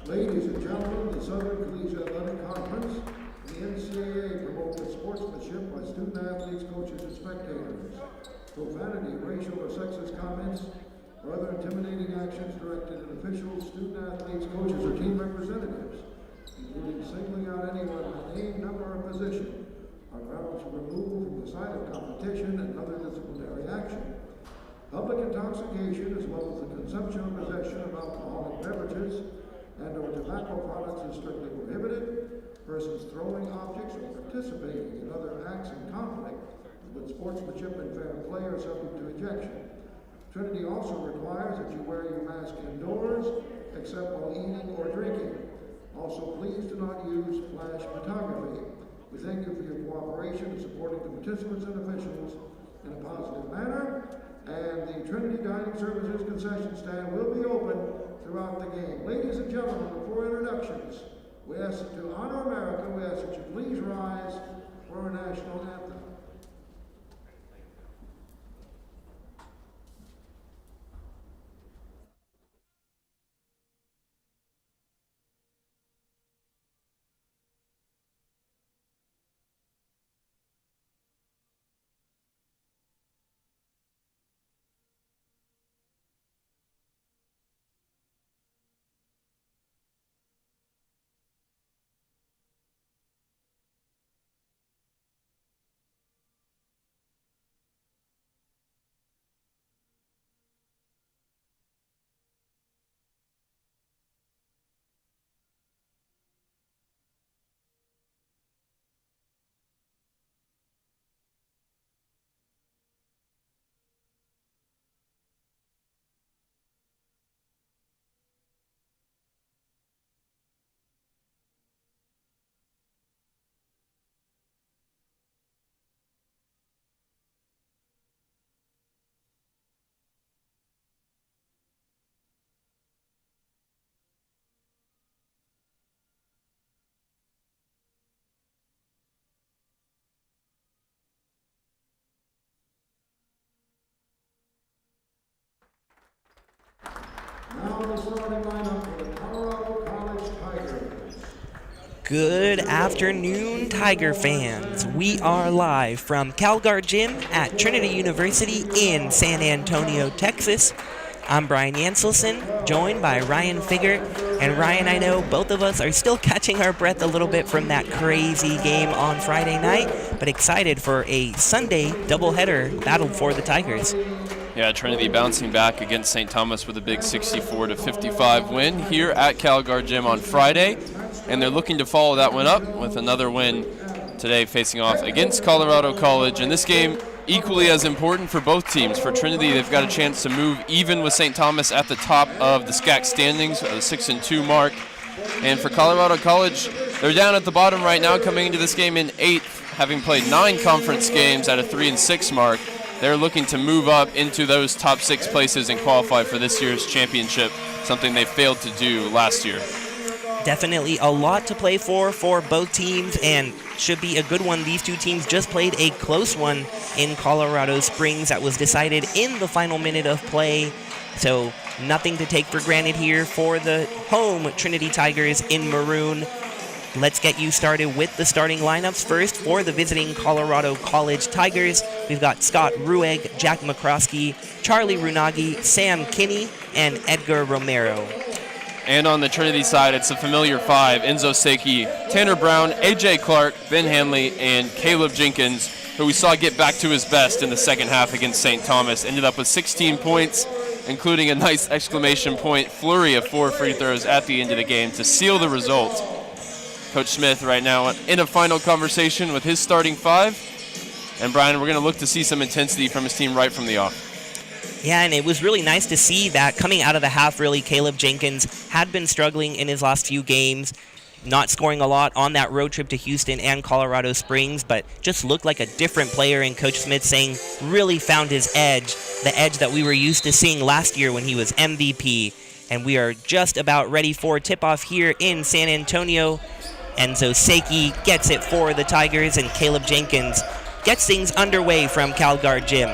Ladies and gentlemen, the Southern Collegiate Athletic Conference and the NCAA promote the sportsmanship by student athletes, coaches, and spectators. Profanity, racial, or sexist comments, or other intimidating actions directed at officials, student athletes, coaches, or team representatives, including singling out anyone by name, number, or position, are grounds for removal from the site of competition and other disciplinary action. Public intoxication, as well as the consumption or possession of alcoholic beverages and or tobacco products, is strictly prohibited. Persons throwing objects or participating in other acts in conflict with sportsmanship and fair play are subject to ejection. Trinity also requires that you wear your mask indoors, except while eating or drinking. Also, please do not use flash photography. We thank you for your cooperation in supporting the participants and officials in a positive manner. And the Trinity Dining Services concession stand will be open throughout the game. Ladies and gentlemen, before introductions, we ask that to honor America, we ask that you please rise for our national anthem. Now the starting lineup for the Colorado College Tigers. Good afternoon, Tiger fans. We are live from CalGuard Gym at Trinity University in San Antonio, Texas. I'm Brian Yanselson, joined by Ryan Figert. And Ryan, I know both of us are still catching our breath a little bit from that crazy game on Friday night, but excited for a Sunday doubleheader battle for the Tigers. Yeah, Trinity bouncing back against St. Thomas with a big 64-55 win here at CalGuard Gym on Friday. And they're looking to follow that one up with another win today facing off against Colorado College. And this game equally as important for both teams. For Trinity, they've got a chance to move even with St. Thomas at the top of the SCAC standings, a 6-2 mark. And for Colorado College, they're down at the bottom right now, coming into this game in 8th, having played 9 conference games at a 3-6 mark. They're looking to move up into those top 6 places and qualify for this year's championship, something they failed to do last year. Definitely a lot to play for both teams, and should be a good one. These two teams just played a close one in Colorado Springs that was decided in the final minute of play. So nothing to take for granted here for the home Trinity Tigers in maroon. Let's get you started with the starting lineups. First, for the visiting Colorado College Tigers, we've got Scott Ruegg, Jack McCroskey, Charlie Runagi, Sam Kinney, and Edgar Romero. And on the Trinity side, it's a familiar 5, Enzo Seiki, Tanner Brown, A.J. Clark, Ben Hanley, and Caleb Jenkins, who we saw get back to his best in the second half against St. Thomas. Ended up with 16 points, including a nice exclamation point flurry of 4 free throws at the end of the game to seal the result. Coach Smith right now in a final conversation with his starting 5. And Brian, we're going to look to see some intensity from his team right from the off. Yeah, and it was really nice to see that coming out of the half, really. Caleb Jenkins had been struggling in his last few games, not scoring a lot on that road trip to Houston and Colorado Springs, but just looked like a different player, and Coach Smith saying really found his edge, the edge that we were used to seeing last year when he was MVP. And we are just about ready for tip-off here in San Antonio. Enzo Seiki gets it for the Tigers, and Caleb Jenkins gets things underway from CalGuard Gym.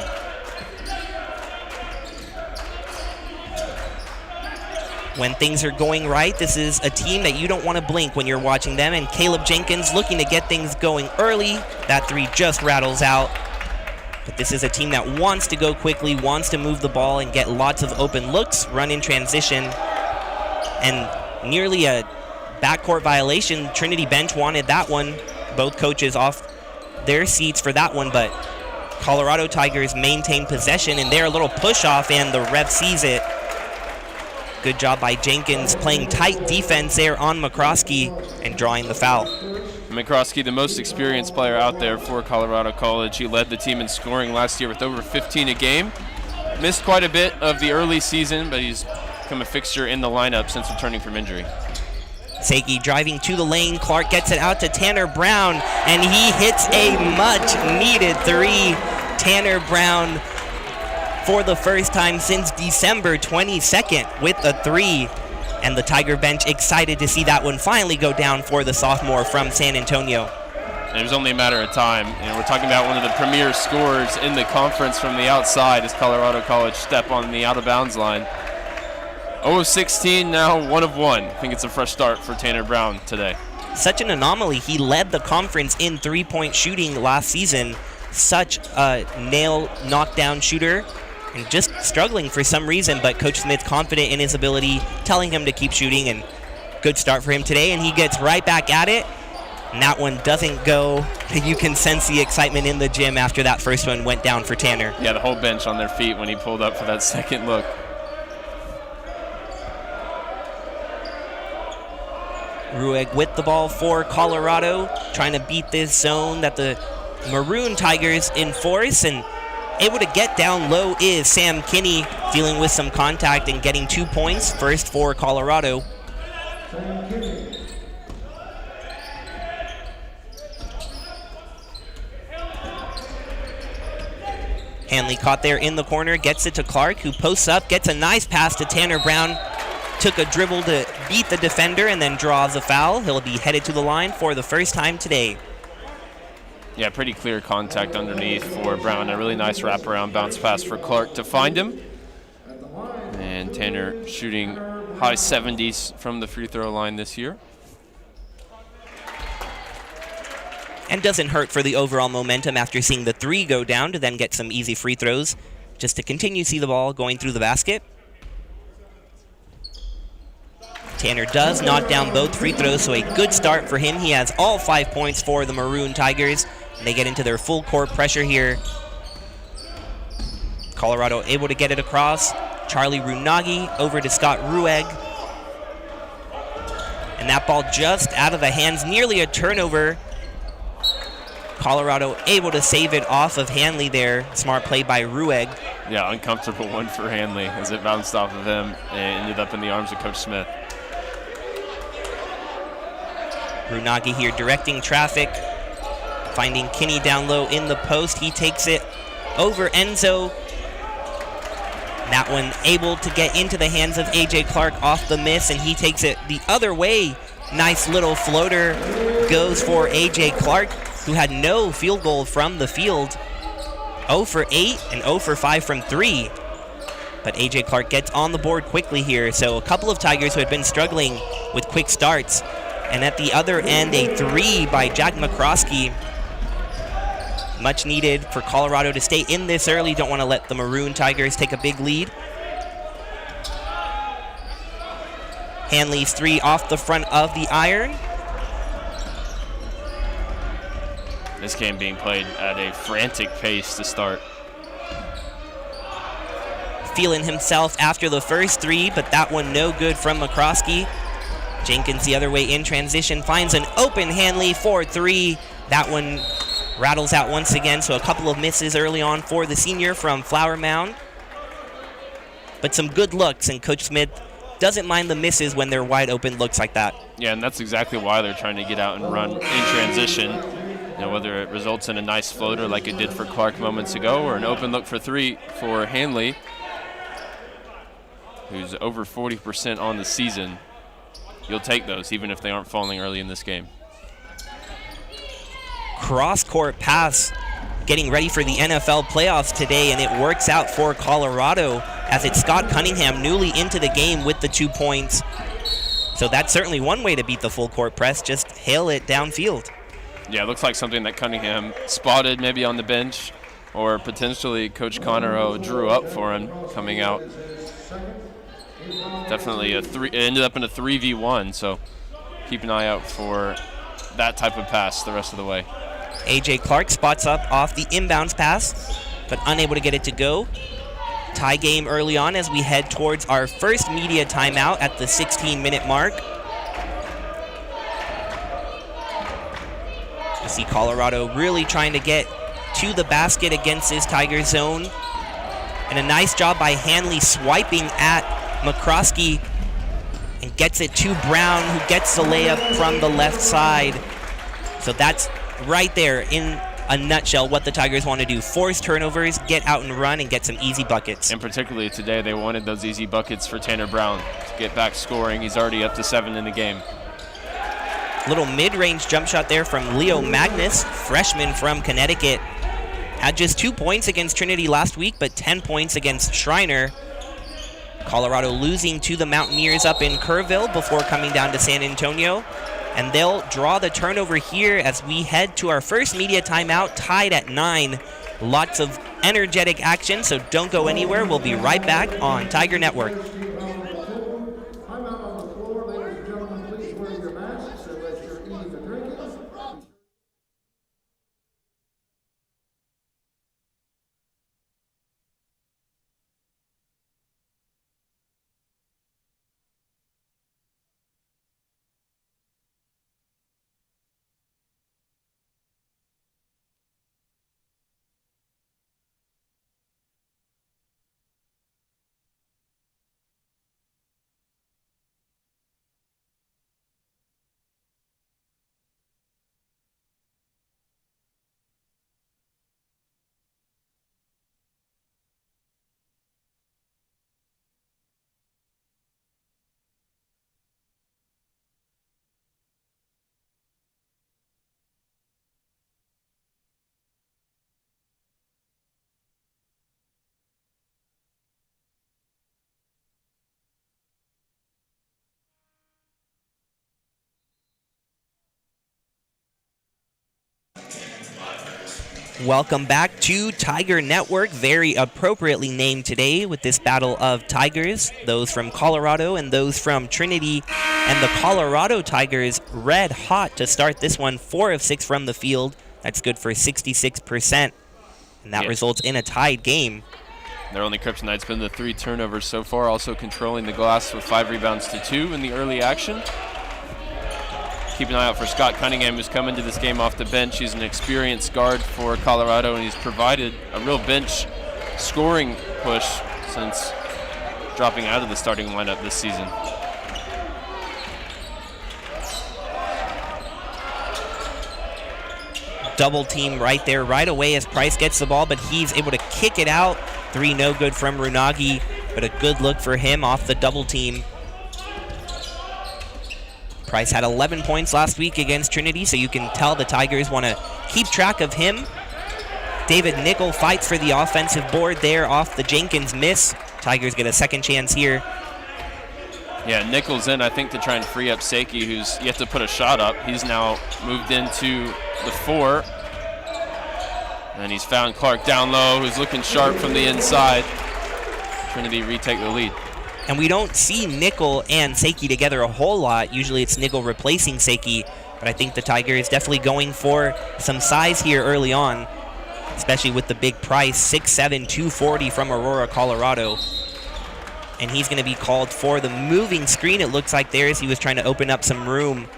when things are going right, this is a team that you don't want to blink when you're watching them, and Caleb Jenkins looking to get things going early. That three just rattles out. But this is a team that wants to go quickly, wants to move the ball and get lots of open looks, run in transition, and nearly a backcourt violation. Trinity bench wanted that one. Both coaches off their seats for that one, but Colorado Tigers maintain possession, and they're a little push off, and the ref sees it. Good job by Jenkins playing tight defense there on McCroskey and drawing the foul. McCroskey, the most experienced player out there for Colorado College. He led the team in scoring last year with over 15 a game. Missed quite a bit of the early season, but he's become a fixture in the lineup since returning from injury. Sagi driving to the lane. Clark gets it out to Tanner Brown, and he hits a much-needed three. Tanner Brown, for the first time since December 22nd, with a three. And the Tiger bench excited to see that one finally go down for the sophomore from San Antonio. And it was only a matter of time. We're talking about one of the premier scorers in the conference from the outside as Colorado College step on the out-of-bounds line. 0 of 16, now 1 of 1. I think it's a fresh start for Tanner Brown today. Such an anomaly. He led the conference in three-point shooting last season. Such a nail knockdown shooter, and just struggling for some reason, but Coach Smith's confident in his ability, telling him to keep shooting, and good start for him today, and he gets right back at it, and that one doesn't go. You can sense the excitement in the gym after that first one went down for Tanner. Yeah, the whole bench on their feet when he pulled up for that second look. Rueg with the ball for Colorado, trying to beat this zone that the Maroon Tigers enforce, and able to get down low is Sam Kinney, dealing with some contact and getting 2 points, first for Colorado. Hanley caught there in the corner, gets it to Clark, who posts up, gets a nice pass to Tanner Brown. Took a dribble to beat the defender and then draws a foul. He'll be headed to the line for the first time today. Yeah, pretty clear contact underneath for Brown. A really nice wraparound bounce pass for Clark to find him. And Tanner shooting high 70s from the free throw line this year. And doesn't hurt for the overall momentum after seeing the three go down to then get some easy free throws, just to continue to see the ball going through the basket. Tanner does knock down both free throws, so a good start for him. He has all 5 points for the Maroon Tigers. And they get into their full court pressure here. Colorado able to get it across. Charlie Runagi over to Scott Rueg. And that ball just out of the hands, nearly a turnover. Colorado able to save it off of Hanley there. Smart play by Rueg. Yeah, uncomfortable one for Hanley as it bounced off of him and ended up in the arms of Coach Smith. Runagi here directing traffic. Finding Kinney down low in the post. He takes it over Enzo. That one able to get into the hands of A.J. Clark off the miss, and he takes it the other way. Nice little floater goes for A.J. Clark, who had no field goal from the field. 0 for 8 and 0 for 5 from 3. But A.J. Clark gets on the board quickly here, so a couple of Tigers who had been struggling with quick starts. And at the other end, a three by Jack McCroskey. Much needed for Colorado to stay in this early. Don't want to let the Maroon Tigers take a big lead. Hanley's three off the front of the iron. This game being played at a frantic pace to start. Feeling himself after the first three, but that one no good from McCroskey. Jenkins the other way in transition, finds an open Hanley for three. That one rattles out once again, so a couple of misses early on for the senior from Flower Mound. But some good looks, and Coach Smith doesn't mind the misses when they're wide open looks like that. Yeah, and that's exactly why they're trying to get out and run in transition. Whether it results in a nice floater like it did for Clark moments ago, or an open look for three for Hanley, who's over 40% on the season. You'll take those, even if they aren't falling early in this game. Cross-court pass getting ready for the NFL playoffs today, and it works out for Colorado as it's Scott Cunningham newly into the game with the 2 points. So that's certainly one way to beat the full court press, just hail it downfield. Yeah, it looks like something that Cunningham spotted maybe on the bench, or potentially Coach Conero drew up for him coming out. Definitely it ended up in a 3v1, so keep an eye out for that type of pass the rest of the way. A.J. Clark spots up off the inbounds pass, but unable to get it to go. Tie game early on as we head towards our first media timeout at the 16-minute mark. You see Colorado really trying to get to the basket against this Tiger zone. And a nice job by Hanley swiping at McCroskey and gets it to Brown, who gets the layup from the left side. So that's right there in a nutshell what the Tigers want to do. Force turnovers, get out and run, and get some easy buckets. And particularly today, they wanted those easy buckets for Tanner Brown to get back scoring. He's already up to 7 in the game. Little mid-range jump shot there from Leo Magnus, freshman from Connecticut. Had just 2 points against Trinity last week, but 10 points against Schreiner. Colorado losing to the Mountaineers up in Kerrville before coming down to San Antonio. And they'll draw the turnover here as we head to our first media timeout, tied at 9. Lots of energetic action, so don't go anywhere. We'll be right back on Tiger Network. Welcome back to Tiger Network, very appropriately named today with this battle of Tigers, those from Colorado and those from Trinity. And the Colorado Tigers red hot to start this one, 4 of 6 from the field. That's good for 66%, and that results in a tied game. Their only kryptonite's been the 3 turnovers so far, also controlling the glass with 5 rebounds to 2 in the early action. Keep an eye out for Scott Cunningham, who's come into this game off the bench. He's an experienced guard for Colorado, and he's provided a real bench scoring push since dropping out of the starting lineup this season. Double team right there right away as Price gets the ball, but he's able to kick it out. 3 no good from Runagi, but a good look for him off the double team. Price had 11 points last week against Trinity, so you can tell the Tigers want to keep track of him. David Nickel fights for the offensive board there off the Jenkins miss. Tigers get a second chance here. Yeah, Nickel's in, I think, to try and free up Seiki, who's yet to put a shot up. He's now moved into the 4. And he's found Clark down low, who's looking sharp from the inside. Trinity retake the lead. And we don't see Nickel and Seiki together a whole lot. Usually it's Nickel replacing Seiki, but I think the Tigers definitely going for some size here early on, especially with the big Price, 6'7", 240 from Aurora, Colorado. And he's going to be called for the moving screen, it looks like there, as he was trying to open up some room.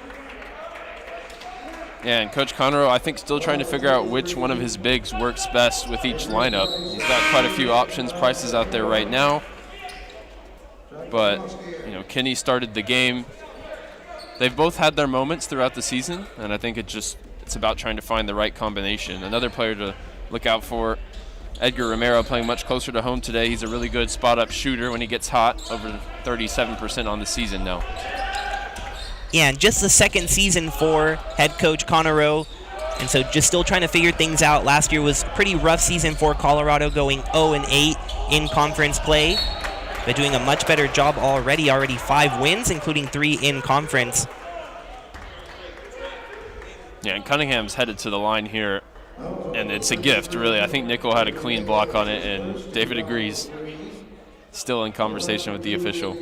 Yeah, and Coach Conero, I think, still trying to figure out which one of his bigs works best with each lineup. He's got quite a few options. Price is out there right now. But, you know, Kenny started the game. They've both had their moments throughout the season, and I think it's about trying to find the right combination. Another player to look out for, Edgar Romero, playing much closer to home today. He's a really good spot-up shooter when he gets hot, over 37% on the season now. Yeah, and just the second season for head coach Conero. And so just still trying to figure things out. Last year was a pretty rough season for Colorado, going 0-8 in conference play. But doing a much better job already 5 wins, including 3 in conference. Yeah, and Cunningham's headed to the line here, and it's a gift, really. I think Nickel had a clean block on it, and David agrees. Still in conversation with the official.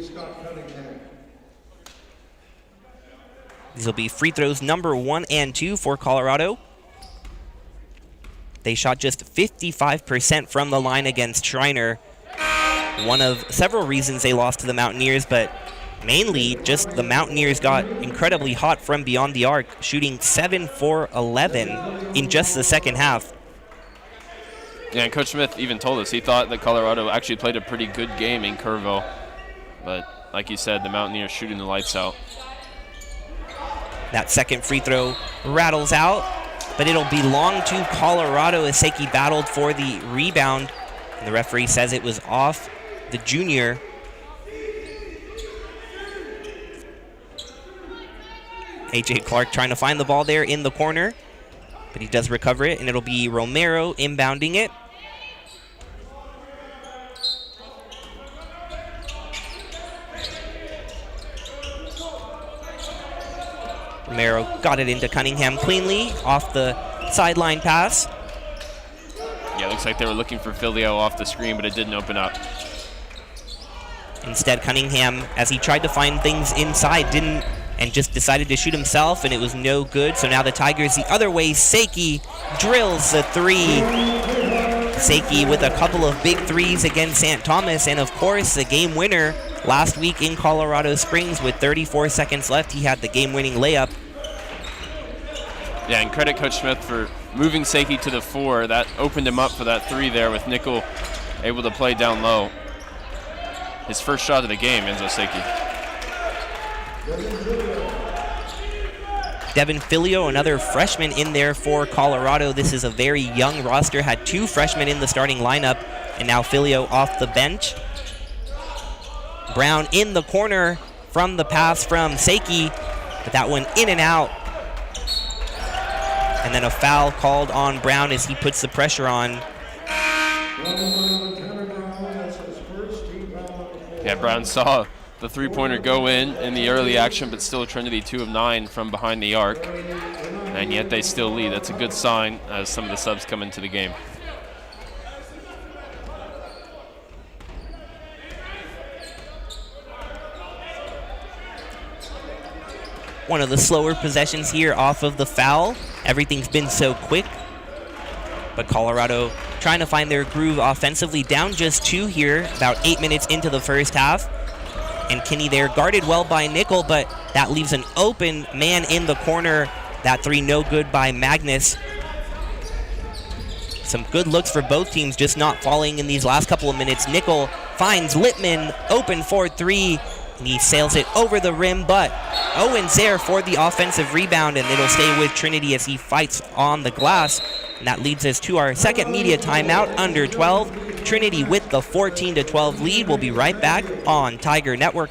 These will be free throws number 1 and 2 for Colorado. They shot just 55% from the line against Schreiner. One of several reasons they lost to the Mountaineers, but mainly just the Mountaineers got incredibly hot from beyond the arc, shooting 7 for 11 in just the second half. Yeah, and Coach Smith even told us he thought that Colorado actually played a pretty good game in Kerrville. But like you said, the Mountaineers shooting the lights out. That second free throw rattles out, but it'll belong to Colorado as Seiki battled for the rebound. And the referee says it was off the junior. A.J. Clark trying to find the ball there in the corner, but he does recover it, and it'll be Romero inbounding it. Romero got it into Cunningham cleanly off the sideline pass. Yeah, looks like they were looking for Filio off the screen, but it didn't open up. Instead, Cunningham, as he tried to find things inside, didn't, and just decided to shoot himself, and it was no good. So now the Tigers the other way. Seiki drills the 3. Seiki with a couple of big threes against St. Thomas, and of course the game winner last week in Colorado Springs with 34 seconds left. He had the game-winning layup. Yeah, and credit Coach Smith for moving Seiki to the 4. That opened him up for that 3 there with Nickel able to play down low. His first shot of the game, Enzo Seiki. Devin Filio, another freshman in there for Colorado. This is a very young roster. Had 2 freshmen in the starting lineup, and now Filio off the bench. Brown in the corner from the pass from Seiki, but that one in and out. And then a foul called on Brown as he puts the pressure on. Yeah, Brown saw the 3-pointer go in the early action, but still Trinity 2 of 9 from behind the arc. And yet they still lead. That's a good sign as some of the subs come into the game. One of the slower possessions here off of the foul. Everything's been so quick. But Colorado trying to find their groove offensively. Down just 2 here, about 8 minutes into the first half. And Kinney there guarded well by Nickel, but that leaves an open man in the corner. That 3 no good by Magnus. Some good looks for both teams, just not falling in these last couple of minutes. Nickel finds Littman open for 3. And he sails it over the rim, but Owens there for the offensive rebound, and it'll stay with Trinity as he fights on the glass. And that leads us to our second media timeout, under 12. Trinity with the 14-12 lead. We'll be right back on Tiger Network.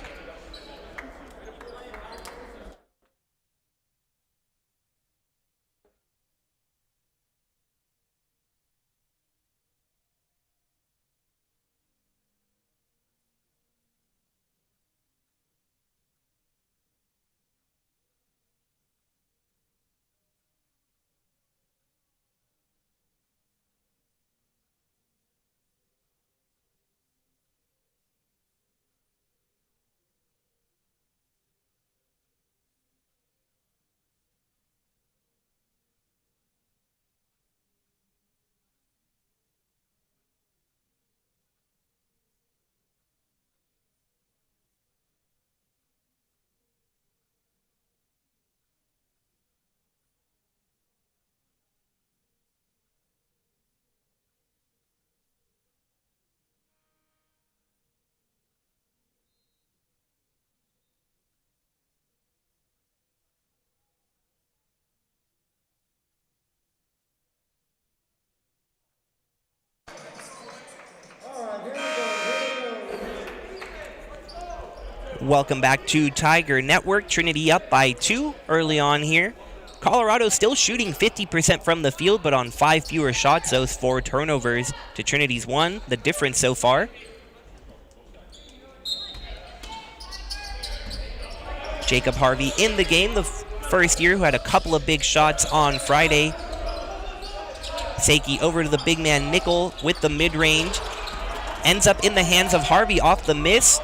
Welcome back to Tiger Network. Trinity up by 2 early on here. Colorado still shooting 50% from the field, but on 5 fewer shots, those 4 turnovers to Trinity's 1, the difference so far. Jacob Harvey in the game, the first year who had a couple of big shots on Friday. Seiki over to the big man Nickel with the mid-range. Ends up in the hands of Harvey off the miss.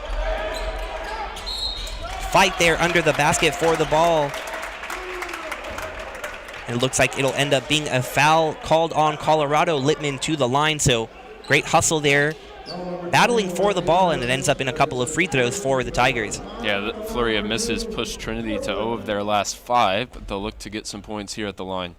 Fight there under the basket for the ball. And it looks like it'll end up being a foul called on Colorado. Littman to the line, so great hustle there. Battling for the ball, and it ends up in a couple of free throws for the Tigers. Yeah, the flurry of misses pushed Trinity to 0 of their last 5, but they'll look to get some points here at the line.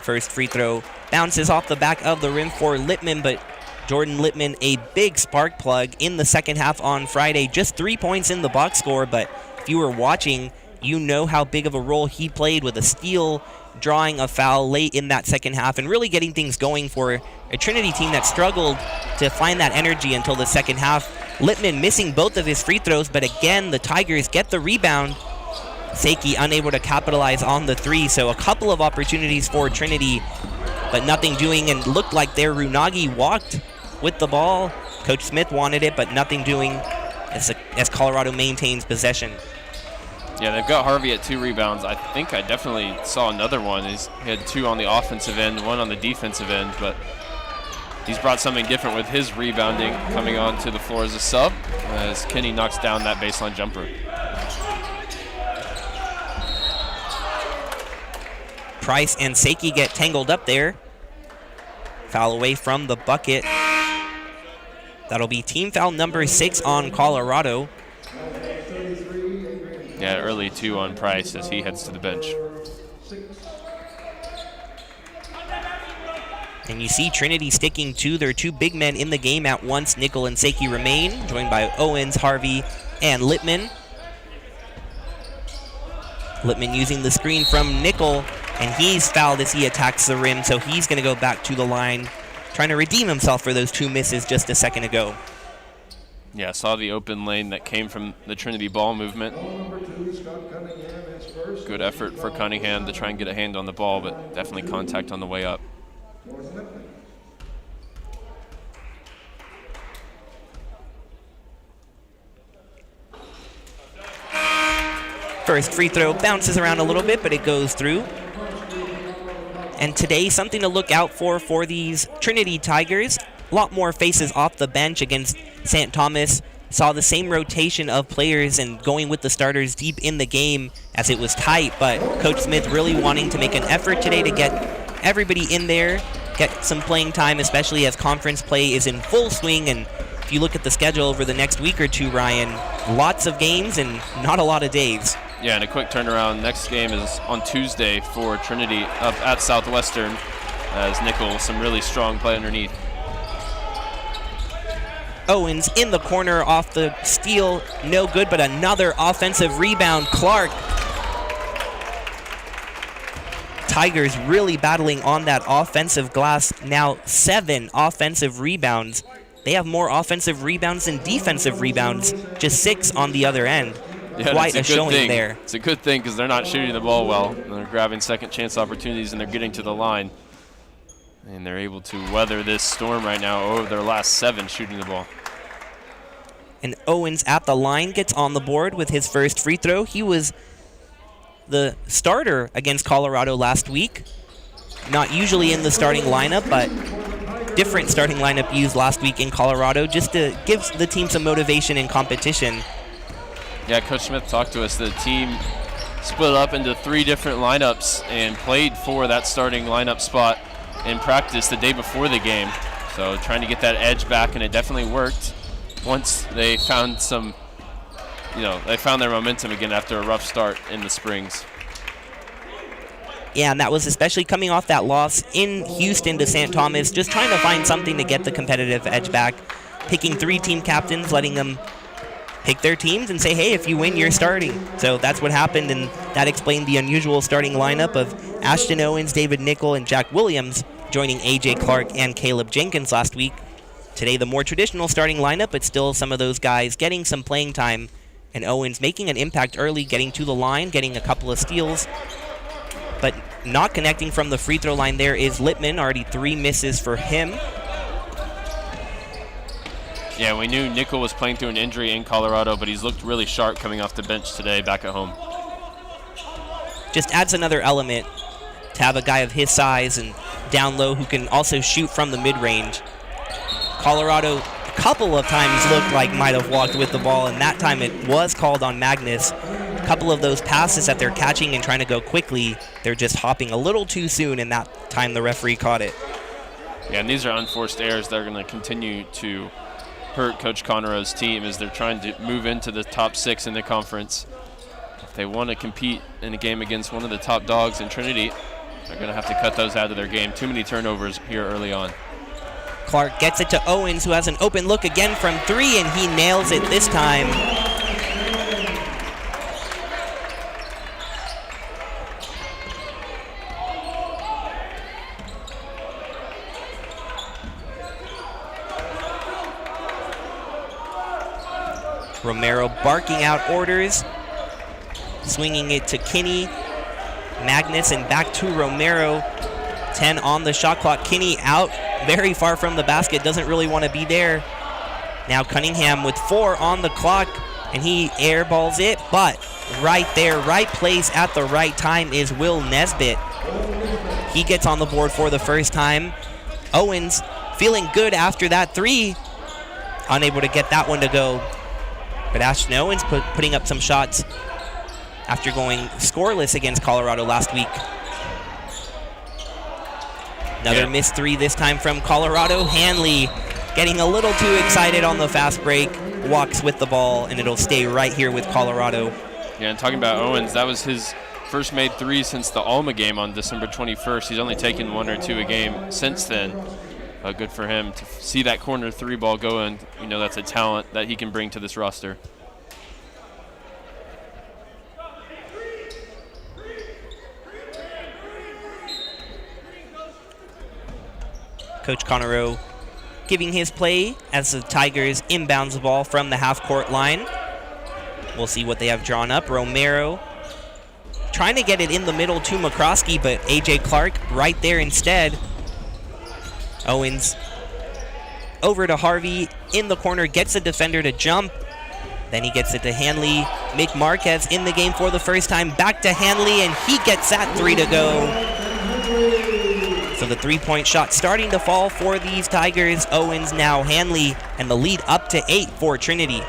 First free throw bounces off the back of the rim for Littman, but Jordan Littman, a big spark plug in the second half on Friday. Just 3 points in the box score, but if you were watching, you know how big of a role he played with a steal, drawing a foul late in that second half, and really getting things going for a Trinity team that struggled to find that energy until the second half. Littman missing both of his free throws, but again, the Tigers get the rebound. Seiki unable to capitalize on the 3, so a couple of opportunities for Trinity, but nothing doing, and looked like their Runagi walked with the ball. Coach Smith wanted it, but nothing doing as Colorado maintains possession. Yeah, they've got Harvey at 2 rebounds. I think I definitely saw another one. He had 2 on the offensive end, 1 on the defensive end, but he's brought something different with his rebounding coming onto the floor as a sub as Kenny knocks down that baseline jumper. Price and Seiki get tangled up there. Foul away from the bucket. That'll be team foul number 6 on Colorado. Yeah, early 2 on Price as he heads to the bench. And you see Trinity sticking to their 2 big men in the game at once. Nickel and Seiki remain, joined by Owens, Harvey, and Littman. Littman using the screen from Nickel, and he's fouled as he attacks the rim, so he's going to go back to the line, trying to redeem himself for those 2 misses just a second ago. Yeah, saw the open lane that came from the Trinity ball movement. Good effort for Cunningham to try and get a hand on the ball, but definitely contact on the way up. First free throw bounces around a little bit, but it goes through. And today, something to look out for these Trinity Tigers. A lot more faces off the bench against St. Thomas. Saw the same rotation of players and going with the starters deep in the game as it was tight, but Coach Smith really wanting to make an effort today to get everybody in there, get some playing time, especially as conference play is in full swing. And if you look at the schedule over the next week or 2, Ryan, lots of games and not a lot of days. Yeah, and a quick turnaround. Next game is on Tuesday for Trinity up at Southwestern as Nickel, some really strong play underneath. Owens in the corner off the steal, no good, but another offensive rebound. Clark. Tigers really battling on that offensive glass. Now 7 offensive rebounds. They have more offensive rebounds than defensive rebounds, just 6 on the other end. Yeah, quite a showing there. It's a good thing because they're not shooting the ball well. They're grabbing second chance opportunities and they're getting to the line. And they're able to weather this storm right now over their last 7 shooting the ball. And Owens at the line gets on the board with his first free throw. He was the starter against Colorado last week. Not usually in the starting lineup, but different starting lineup used last week in Colorado just to give the team some motivation and competition. Yeah, Coach Smith talked to us. The team split up into 3 different lineups and played for that starting lineup spot in practice the day before the game. So trying to get that edge back, and it definitely worked once they found some, they found their momentum again after a rough start in the Springs. Yeah, and that was especially coming off that loss in Houston to St. Thomas, just trying to find something to get the competitive edge back. Picking 3 team captains, letting them pick their teams and say, hey, if you win, you're starting. So that's what happened, and that explained the unusual starting lineup of Ashton Owens, David Nickel, and Jack Williams joining A.J. Clark and Caleb Jenkins last week. Today, the more traditional starting lineup, but still some of those guys getting some playing time And Owens making an impact early, getting to the line, getting a couple of steals, but not connecting from the free throw line there is Lippman. Already 3 misses for him. Yeah, we knew Nickel was playing through an injury in Colorado, but he's looked really sharp coming off the bench today back at home. Just adds another element to have a guy of his size and down low who can also shoot from the mid-range. Colorado a couple of times looked like might have walked with the ball, and that time it was called on Magnus. A couple of those passes that they're catching and trying to go quickly, they're just hopping a little too soon, and that time the referee caught it. Yeah, and these are unforced errors that are going to continue to hurt Coach Conroe's team as they're trying to move into the top 6 in the conference. If they want to compete in a game against one of the top dogs in Trinity, they're going to have to cut those out of their game. Too many turnovers here early on. Clark gets it to Owens, who has an open look again from 3, and he nails it this time. Romero barking out orders, swinging it to Kinney, Magnus, and back to Romero. 10 on the shot clock. Kinney out very far from the basket, doesn't really want to be there. Now Cunningham with 4 on the clock, and he airballs it, but right there, right place at the right time is Will Nesbitt. He gets on the board for the first time. Owens feeling good after that 3, unable to get that one to go. But Ashton Owens putting up some shots after going scoreless against Colorado last week. Another missed 3 this time from Colorado. Hanley getting a little too excited on the fast break, walks with the ball, and it'll stay right here with Colorado. Yeah, and talking about Owens, that was his first made 3 since the Alma game on December 21st. He's only taken 1 or 2 a game since then. Good for him to see that corner 3 ball go in. You know, that's a talent that he can bring to this roster. Coach Conroe giving his play as the Tigers inbounds the ball from the half-court line. We'll see what they have drawn up. Romero trying to get it in the middle to McCroskey, but A.J. Clark right there instead. Owens over to Harvey in the corner, gets the defender to jump. Then he gets it to Hanley. Mick Marquez in the game for the first time. Back to Hanley, and he gets that 3 to go. So the 3-point shot starting to fall for these Tigers. Owens, now Hanley, and the lead up to 8 for Trinity.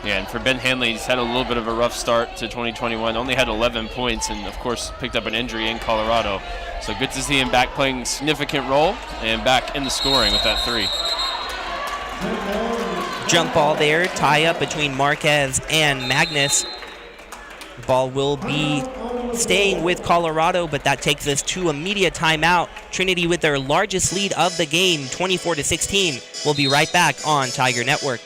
Yeah, and for Ben Hanley, he's had a little bit of a rough start to 2021. Only had 11 points and, of course, picked up an injury in Colorado. So good to see him back playing a significant role and back in the scoring with that 3. Jump ball there, tie up between Marquez and Magnus. The ball will be staying with Colorado, but that takes us to a media timeout. Trinity with their largest lead of the game, 24-16. We'll be right back on Tiger Network.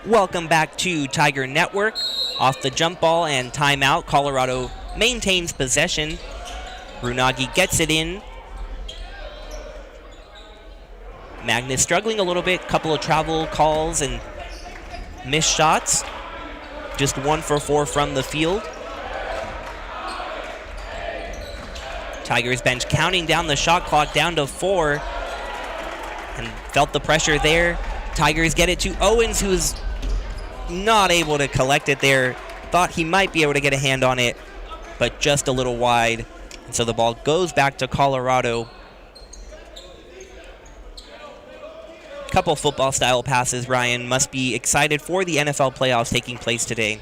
Welcome back to Tiger Network. Off the jump ball and timeout, Colorado maintains possession. Runagi gets it in. Magnus struggling a little bit, couple of travel calls and missed shots. Just 1 for 4 from the field. Tigers bench counting down the shot clock down to 4. And felt the pressure there. Tigers get it to Owens, who's not able to collect it there. Thought he might be able to get a hand on it, but just a little wide. And so the ball goes back to Colorado. Couple football-style passes. Ryan must be excited for the NFL playoffs taking place today.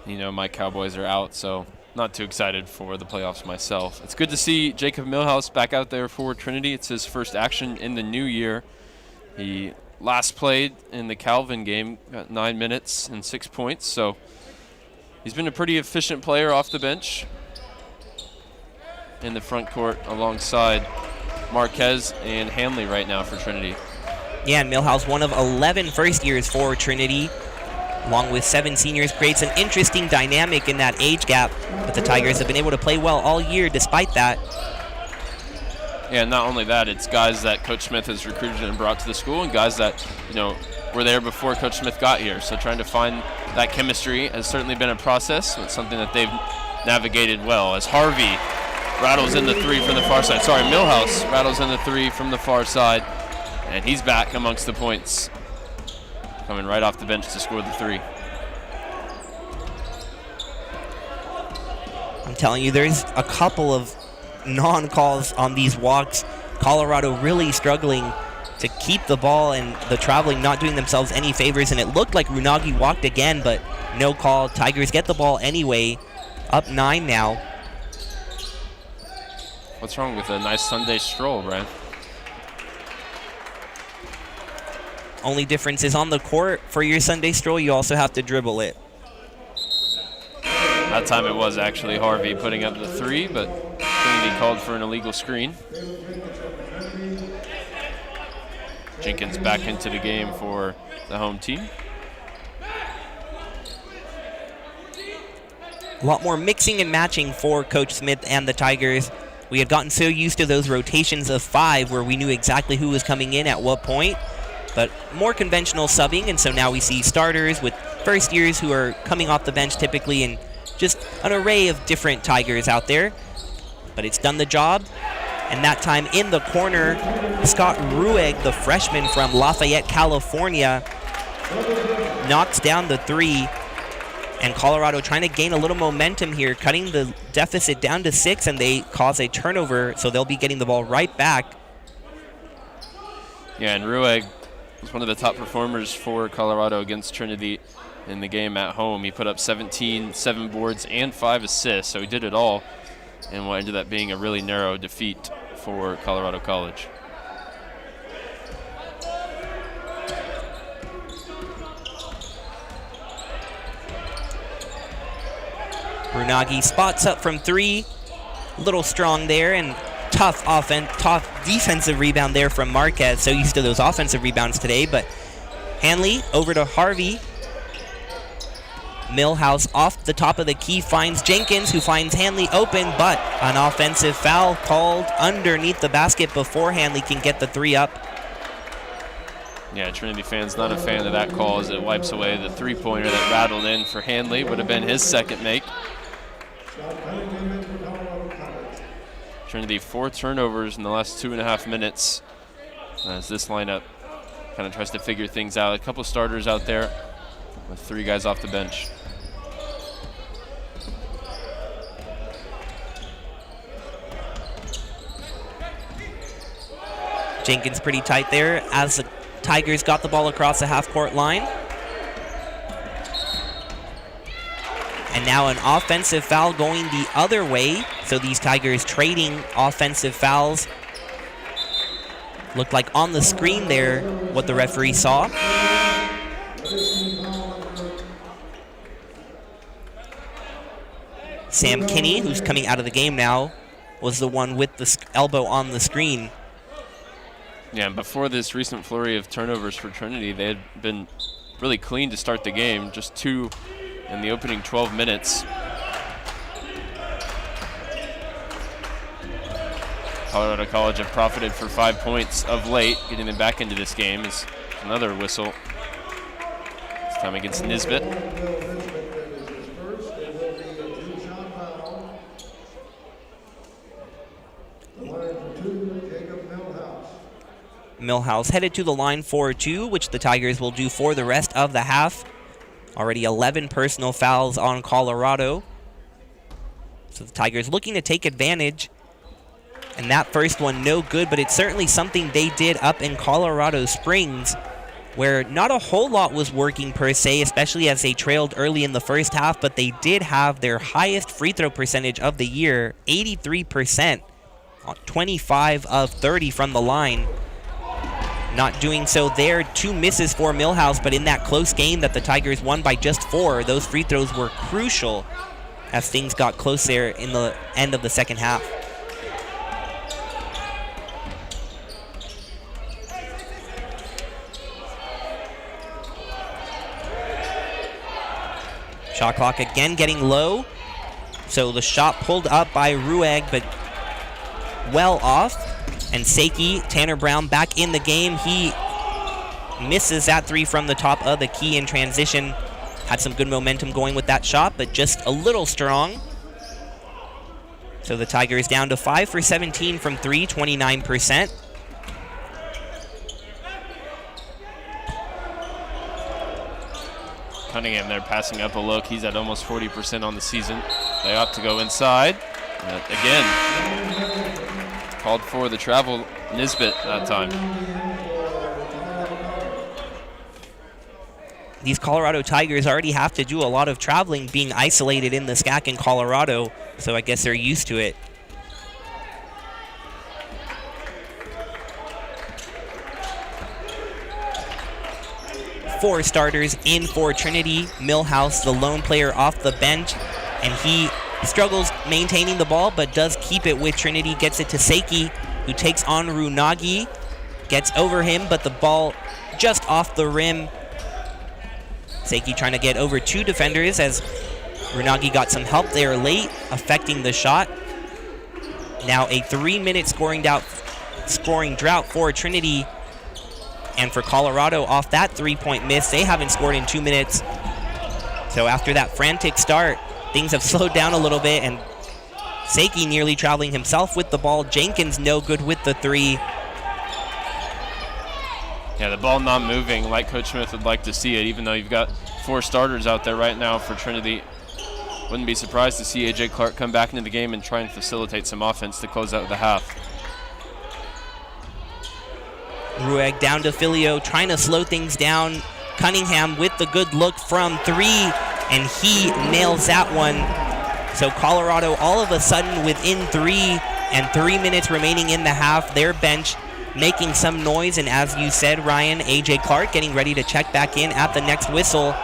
You know, my Cowboys are out, so not too excited for the playoffs myself. It's good to see Jacob Millhouse back out there for Trinity. It's his first action in the new year. He last played in the Calvin game, got 9 minutes and 6 points, so he's been a pretty efficient player off the bench in the front court alongside Marquez and Hanley right now for Trinity. Yeah, and Millhouse, one of 11 first years for Trinity, along with 7 seniors, creates an interesting dynamic in that age gap. But the Tigers have been able to play well all year despite that. Yeah, not only that, it's guys that Coach Smith has recruited and brought to the school, and guys that, you know, were there before Coach Smith got here. So trying to find that chemistry has certainly been a process. It's something that they've navigated well. As Harvey rattles in the 3 from the far side. Sorry, Millhouse rattles in the 3 from the far side, and he's back amongst the points, coming right off the bench to score the 3. I'm telling you, there's a couple of non-calls on these walks. Colorado really struggling to keep the ball, and the traveling not doing themselves any favors, and it looked like Runagi walked again, but no call. Tigers get the ball anyway, up 9 now. What's wrong with a nice Sunday stroll, Brian? Only difference is on the court, for your Sunday stroll, you also have to dribble it. That time it was actually Harvey putting up the 3, but Trinity called for an illegal screen. Jenkins back into the game for the home team. A lot more mixing and matching for Coach Smith and the Tigers. We had gotten so used to those rotations of 5 where we knew exactly who was coming in at what point, but more conventional subbing, and so now we see starters with first years who are coming off the bench typically, and just an array of different Tigers out there. But it's done the job, and that time in the corner, Scott Rueg, the freshman from Lafayette, California, knocks down the 3, and Colorado trying to gain a little momentum here, cutting the deficit down to 6, and they cause a turnover, so they'll be getting the ball right back. Yeah, and Rueg was one of the top performers for Colorado against Trinity in the game at home. He put up 17, 7 boards, and 5 assists, so he did it all in what ended up being a really narrow defeat for Colorado College. Runagi spots up from 3, a little strong there, and tough defensive rebound there from Marquez. So used to those offensive rebounds today, but Hanley over to Harvey. Millhouse off the top of the key finds Jenkins, who finds Hanley open, but an offensive foul called underneath the basket before Hanley can get the 3 up. Yeah, Trinity fans not a fan of that call as it wipes away the 3-pointer that rattled in for Hanley. Would have been his second make. Trinity 4 turnovers in the last 2.5 minutes as this lineup kind of tries to figure things out. A couple starters out there with 3 guys off the bench. Jenkins pretty tight there as the Tigers got the ball across the half-court line. And now an offensive foul going the other way. So these Tigers trading offensive fouls. Looked like on the screen there what the referee saw. Sam Kinney, who's coming out of the game now, was the one with the elbow on the screen. Yeah, and before this recent flurry of turnovers for Trinity, they had been really clean to start the game. Just 2 in the opening 12 minutes. Colorado College have profited for 5 points of late, getting them back into this game. Is another whistle. This time against Nisbet. Millhouse headed to the line for 2, which the Tigers will do for the rest of the half. Already 11 personal fouls on Colorado. So the Tigers looking to take advantage. And that first one, no good, but it's certainly something they did up in Colorado Springs, where not a whole lot was working per se, especially as they trailed early in the first half, but they did have their highest free throw percentage of the year, 83%, 25 of 30 from the line. Not doing so there, 2 misses for Millhouse, but in that close game that the Tigers won by just 4, those free throws were crucial as things got close there in the end of the second half. Shot clock again getting low. So the shot pulled up by Rueg, but well off. And Seiki, Tanner Brown back in the game. He misses that 3 from the top of the key in transition. Had some good momentum going with that shot, but just a little strong. So the Tigers down to 5 for 17 from 3, 29%. Cunningham there passing up a look. He's at almost 40% on the season. They opt to go inside. Again, called for the travel, Nisbet that time. These Colorado Tigers already have to do a lot of traveling being isolated in the SCAC in Colorado, so I guess they're used to it. Four starters in for Trinity. Millhouse, the lone player off the bench, and he struggles maintaining the ball, but does keep it with Trinity. Gets it to Seiki, who takes on Runagi. Gets over him, but the ball just off the rim. Seiki trying to get over 2 defenders as Runagi got some help there late, affecting the shot. Now a 3-minute scoring drought for Trinity. And for Colorado, off that 3-point miss, they haven't scored in 2 minutes. So after that frantic start, things have slowed down a little bit, and Seiki nearly traveling himself with the ball. Jenkins no good with the 3. Yeah, the ball not moving like Coach Smith would like to see it, even though you've got 4 starters out there right now for Trinity. Wouldn't be surprised to see A.J. Clark come back into the game and try and facilitate some offense to close out the half. Rueg down to Filio, trying to slow things down. Cunningham with the good look from 3, and he nails that one. So Colorado all of a sudden within 3 and 3 minutes remaining in the half. Their bench making some noise, and as you said, Ryan, A.J. Clark getting ready to check back in at the next whistle.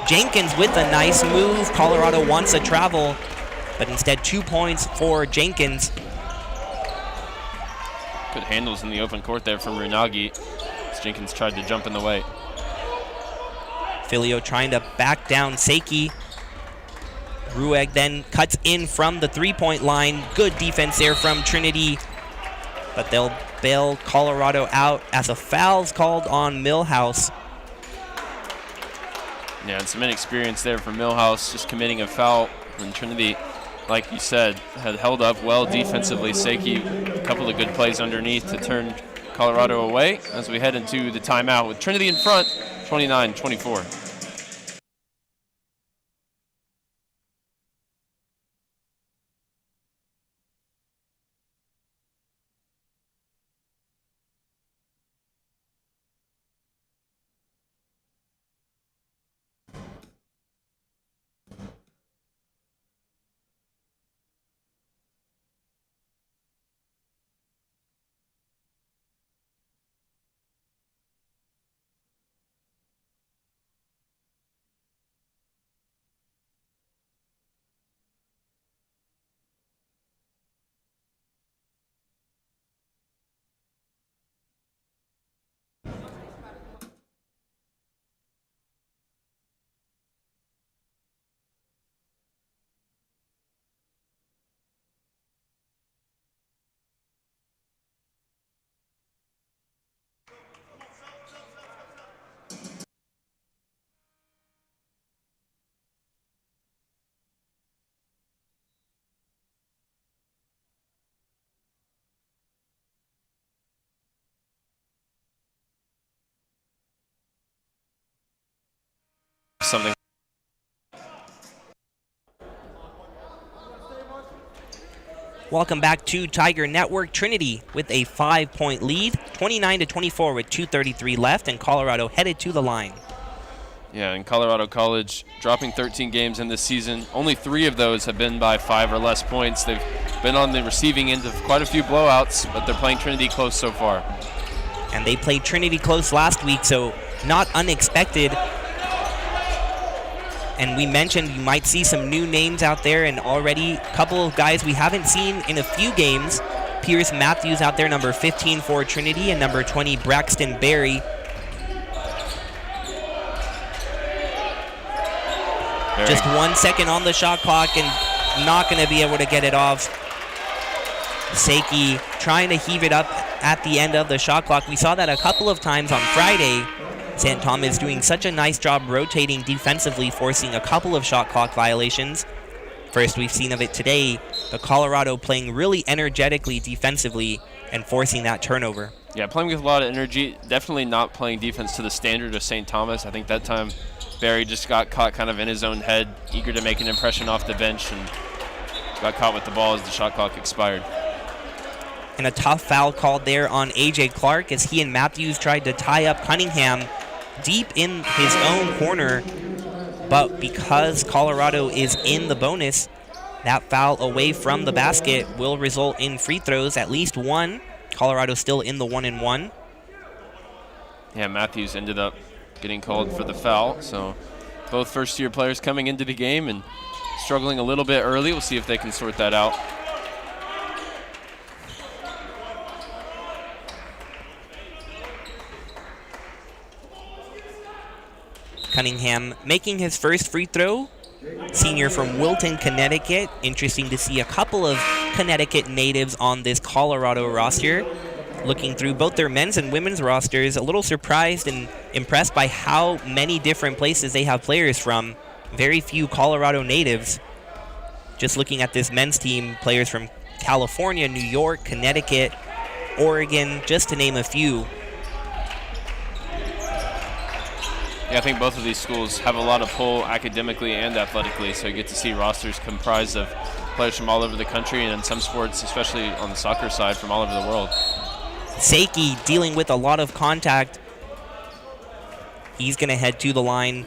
Jenkins with a nice move. Colorado wants a travel, but instead 2 points for Jenkins. Good handles in the open court there from Runagi as Jenkins tried to jump in the way. Filio trying to back down Seiki. Rueg then cuts in from the 3-point line. Good defense there from Trinity, but they'll bail Colorado out as a foul's called on Millhouse. Yeah, and some inexperience there for Millhouse, just committing a foul when Trinity, like you said, had held up well defensively. Seiki, a couple of good plays underneath to turn Colorado away as we head into the timeout with Trinity in front, 29-24. something. Welcome back to Tiger Network. Trinity with a 5-point lead, 29-24 with 2:33 left, and Colorado headed to the line. Yeah, in Colorado College, dropping 13 games in this season. Only 3 of those have been by 5 or less points. They've been on the receiving end of quite a few blowouts, but they're playing Trinity close so far. And they played Trinity close last week, so not unexpected. And we mentioned you might see some new names out there, and already a couple of guys we haven't seen in a few games. Pierce Matthews out there, number 15 for Trinity, and number 20, Braxton Berry. Just 1 second on the shot clock and not going to be able to get it off. Seiki trying to heave it up at the end of the shot clock. We saw that a couple of times on Friday. St. Thomas doing such a nice job rotating defensively, forcing a couple of shot clock violations. First we've seen of it today, the Colorado playing really energetically defensively and forcing that turnover. Yeah, playing with a lot of energy, definitely not playing defense to the standard of St. Thomas. I think that time Barry just got caught kind of in his own head, eager to make an impression off the bench, and got caught with the ball as the shot clock expired. And a tough foul called there on A.J. Clark as he and Matthews tried to tie up Cunningham deep in his own corner. But because Colorado is in the bonus, that foul away from the basket will result in free throws, at least one. Colorado still in the 1-and-1. Yeah, Matthews ended up getting called for the foul. So both first-year players coming into the game and struggling a little bit early. We'll see if they can sort that out. Cunningham making his first free throw. Senior from Wilton, Connecticut. Interesting to see a couple of Connecticut natives on this Colorado roster. Looking through both their men's and women's rosters, a little surprised and impressed by how many different places they have players from. Very few Colorado natives. Just looking at this men's team, players from California, New York, Connecticut, Oregon, just to name a few. Yeah, I think both of these schools have a lot of pull academically and athletically, so you get to see rosters comprised of players from all over the country, and in some sports, especially on the soccer side, from all over the world. Seiki dealing with a lot of contact. He's going to head to the line.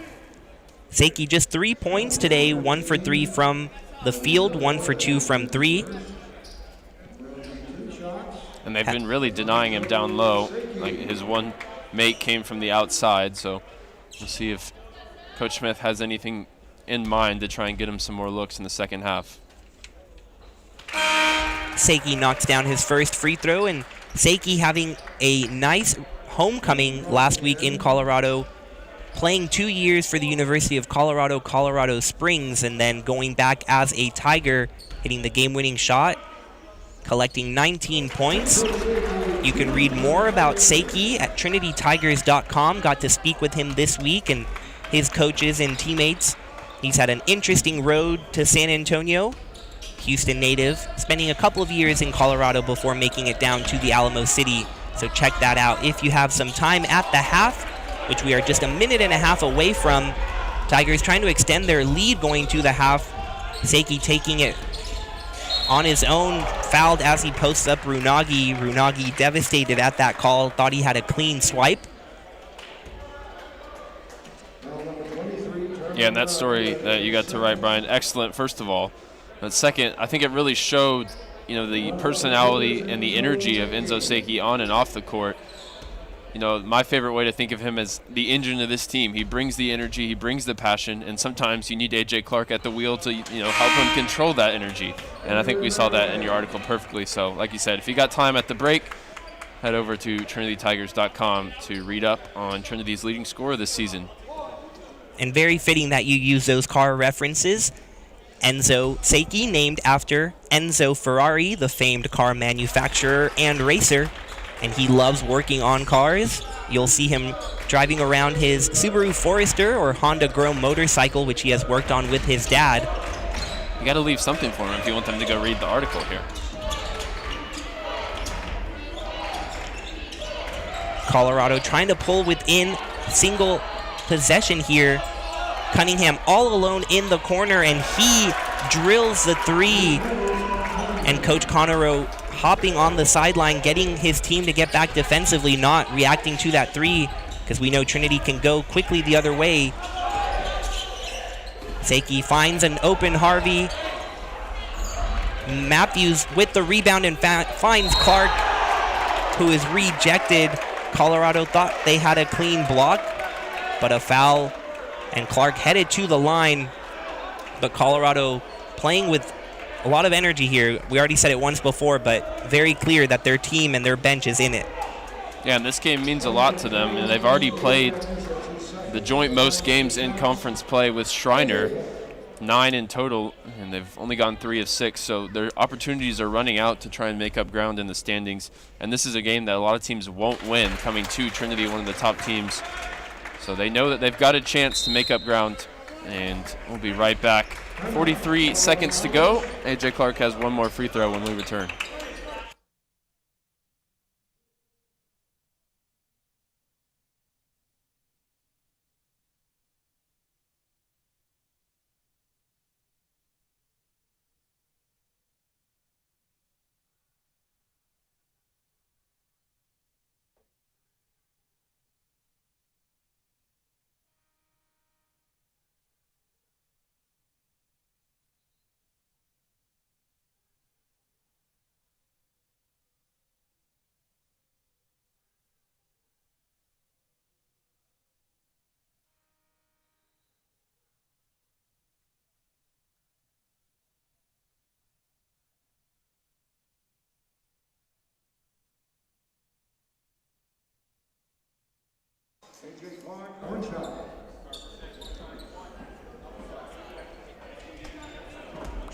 Seiki just 3 points today, 1 for 3 from the field, 1 for 2 from 3. And they've been really denying him down low. Like, his one mate came from the outside, so we'll see if Coach Smith has anything in mind to try and get him some more looks in the second half. Seiki knocks down his first free throw, and Seiki having a nice homecoming last week in Colorado, playing 2 years for the University of Colorado, Colorado Springs, and then going back as a Tiger, hitting the game-winning shot, collecting 19 points. You can read more about Seiki at trinitytigers.com. Got to speak with him this week and his coaches and teammates. He's had an interesting road to San Antonio. Houston native, spending a couple of years in Colorado before making it down to the Alamo City. So check that out if you have some time at the half, which we are just a minute and a half away from. Tigers trying to extend their lead going to the half. Seiki taking it on his own, fouled as he posts up Runagi. Runagi devastated at that call, thought he had a clean swipe. Yeah, and that story that you got to write, Brian, excellent, first of all. But second, I think it really showed, the personality and the energy of Enzo Seiki on and off the court. My favorite way to think of him as the engine of this team. He brings the energy, he brings the passion, and sometimes you need A.J. Clark at the wheel to, help him control that energy. And I think we saw that in your article perfectly. So, like you said, if you got time at the break, head over to trinitytigers.com to read up on Trinity's leading scorer this season. And very fitting that you use those car references. Enzo Seiki, named after Enzo Ferrari, the famed car manufacturer and racer. And he loves working on cars. You'll see him driving around his Subaru Forester or Honda Grow motorcycle, which he has worked on with his dad. You got to leave something for him if you want them to go read the article here. Colorado trying to pull within single possession here. Cunningham all alone in the corner, and he drills the three. And Coach Conero hopping on the sideline, getting his team to get back defensively, not reacting to that three, because we know Trinity can go quickly the other way. Seiki finds an open Harvey. Matthews with the rebound and finds Clark, who is rejected. Colorado thought they had a clean block, but a foul, and Clark headed to the line. But Colorado playing with a lot of energy here. We already said it once before, but very clear that their team and their bench is in it. Yeah, and this game means a lot to them, and they've already played the joint most games in conference play with Schreiner, 9 in total, and they've only gone 3 of 6, so their opportunities are running out to try and make up ground in the standings. And this is a game that a lot of teams won't win, coming to Trinity, one of the top teams. So they know that they've got a chance to make up ground, and we'll be right back. 43 seconds to go. AJ Clark has one more free throw when we return. One shot.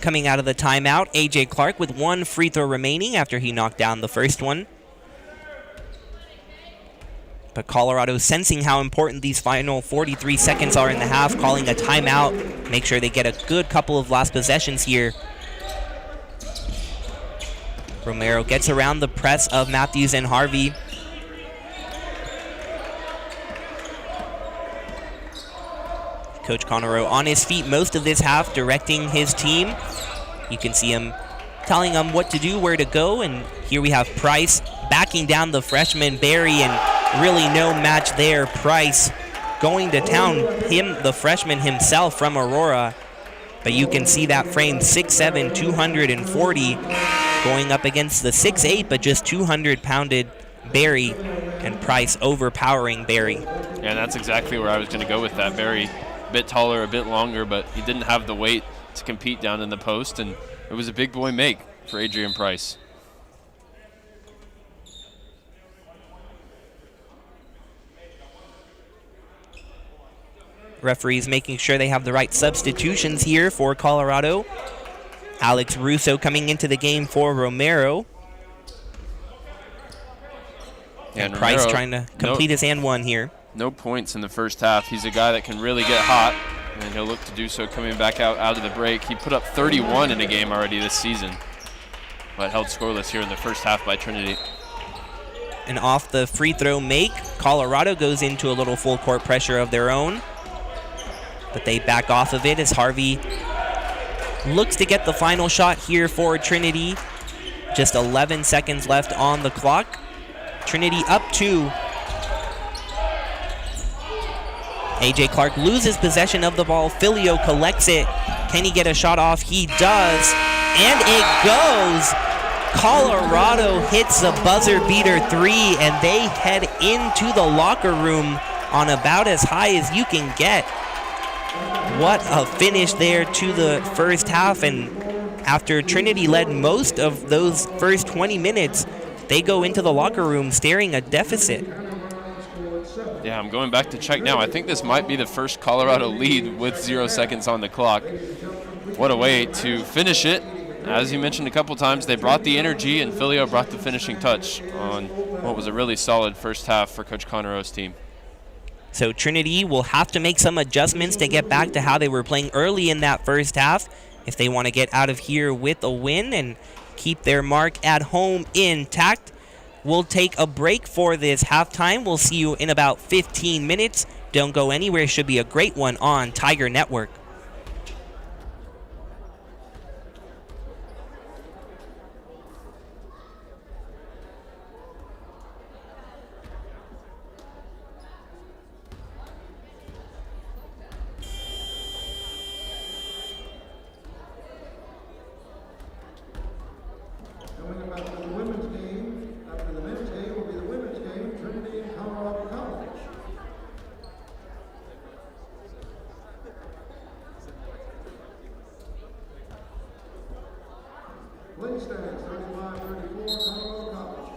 Coming out of the timeout, AJ Clark with one free throw remaining after he knocked down the first one. But Colorado, sensing how important these final 43 seconds are in the half, calling a timeout, make sure they get a good couple of last possessions here. Romero gets around the press of Matthews and Harvey. Coach Conero on his feet most of this half, directing his team. You can see him telling them what to do, where to go, and here we have Price backing down the freshman Barry, and really no match there. Price going to town, him, the freshman himself from Aurora, but you can see that frame, 6'7", 240, going up against the 6'8", but just 200-pounded Barry, and Price overpowering Barry. Yeah, that's exactly where I was going to go with that. Barry, a bit taller, a bit longer, but he didn't have the weight to compete down in the post, and it was a big boy make for Adrian Price. Referees making sure they have the right substitutions here for Colorado. Alex Russo coming into the game for Romero. And Price Romero, trying to complete his and one here. No points in the first half. He's a guy that can really get hot, and he'll look to do so coming back out of the break. He put up 31 in a game already this season, but held scoreless here in the first half by Trinity. And off the free throw make, Colorado goes into a little full court pressure of their own, but they back off of it as Harvey looks to get the final shot here for Trinity. Just 11 seconds left on the clock. Trinity up 2. AJ Clark loses possession of the ball. Filio collects it. Can he get a shot off? He does. And it goes. Colorado hits a buzzer beater 3, and they head into the locker room on about as high as you can get. What a finish there to the first half. And after Trinity led most of those first 20 minutes, they go into the locker room staring a deficit. Yeah, I'm going back to check now. I think this might be the first Colorado lead with 0 seconds on the clock. What a way to finish it. As you mentioned a couple times, they brought the energy, and Filio brought the finishing touch on what was a really solid first half for Coach Conero's team. So Trinity will have to make some adjustments to get back to how they were playing early in that first half if they want to get out of here with a win and keep their mark at home intact. We'll take a break for this halftime. We'll see you in about 15 minutes Don't go anywhere. Should be a great one on Tiger Network. Coming up after the women's game, after the men's game will be the women's game, Trinity and Colorado College. Play stands 35-34, Colorado College.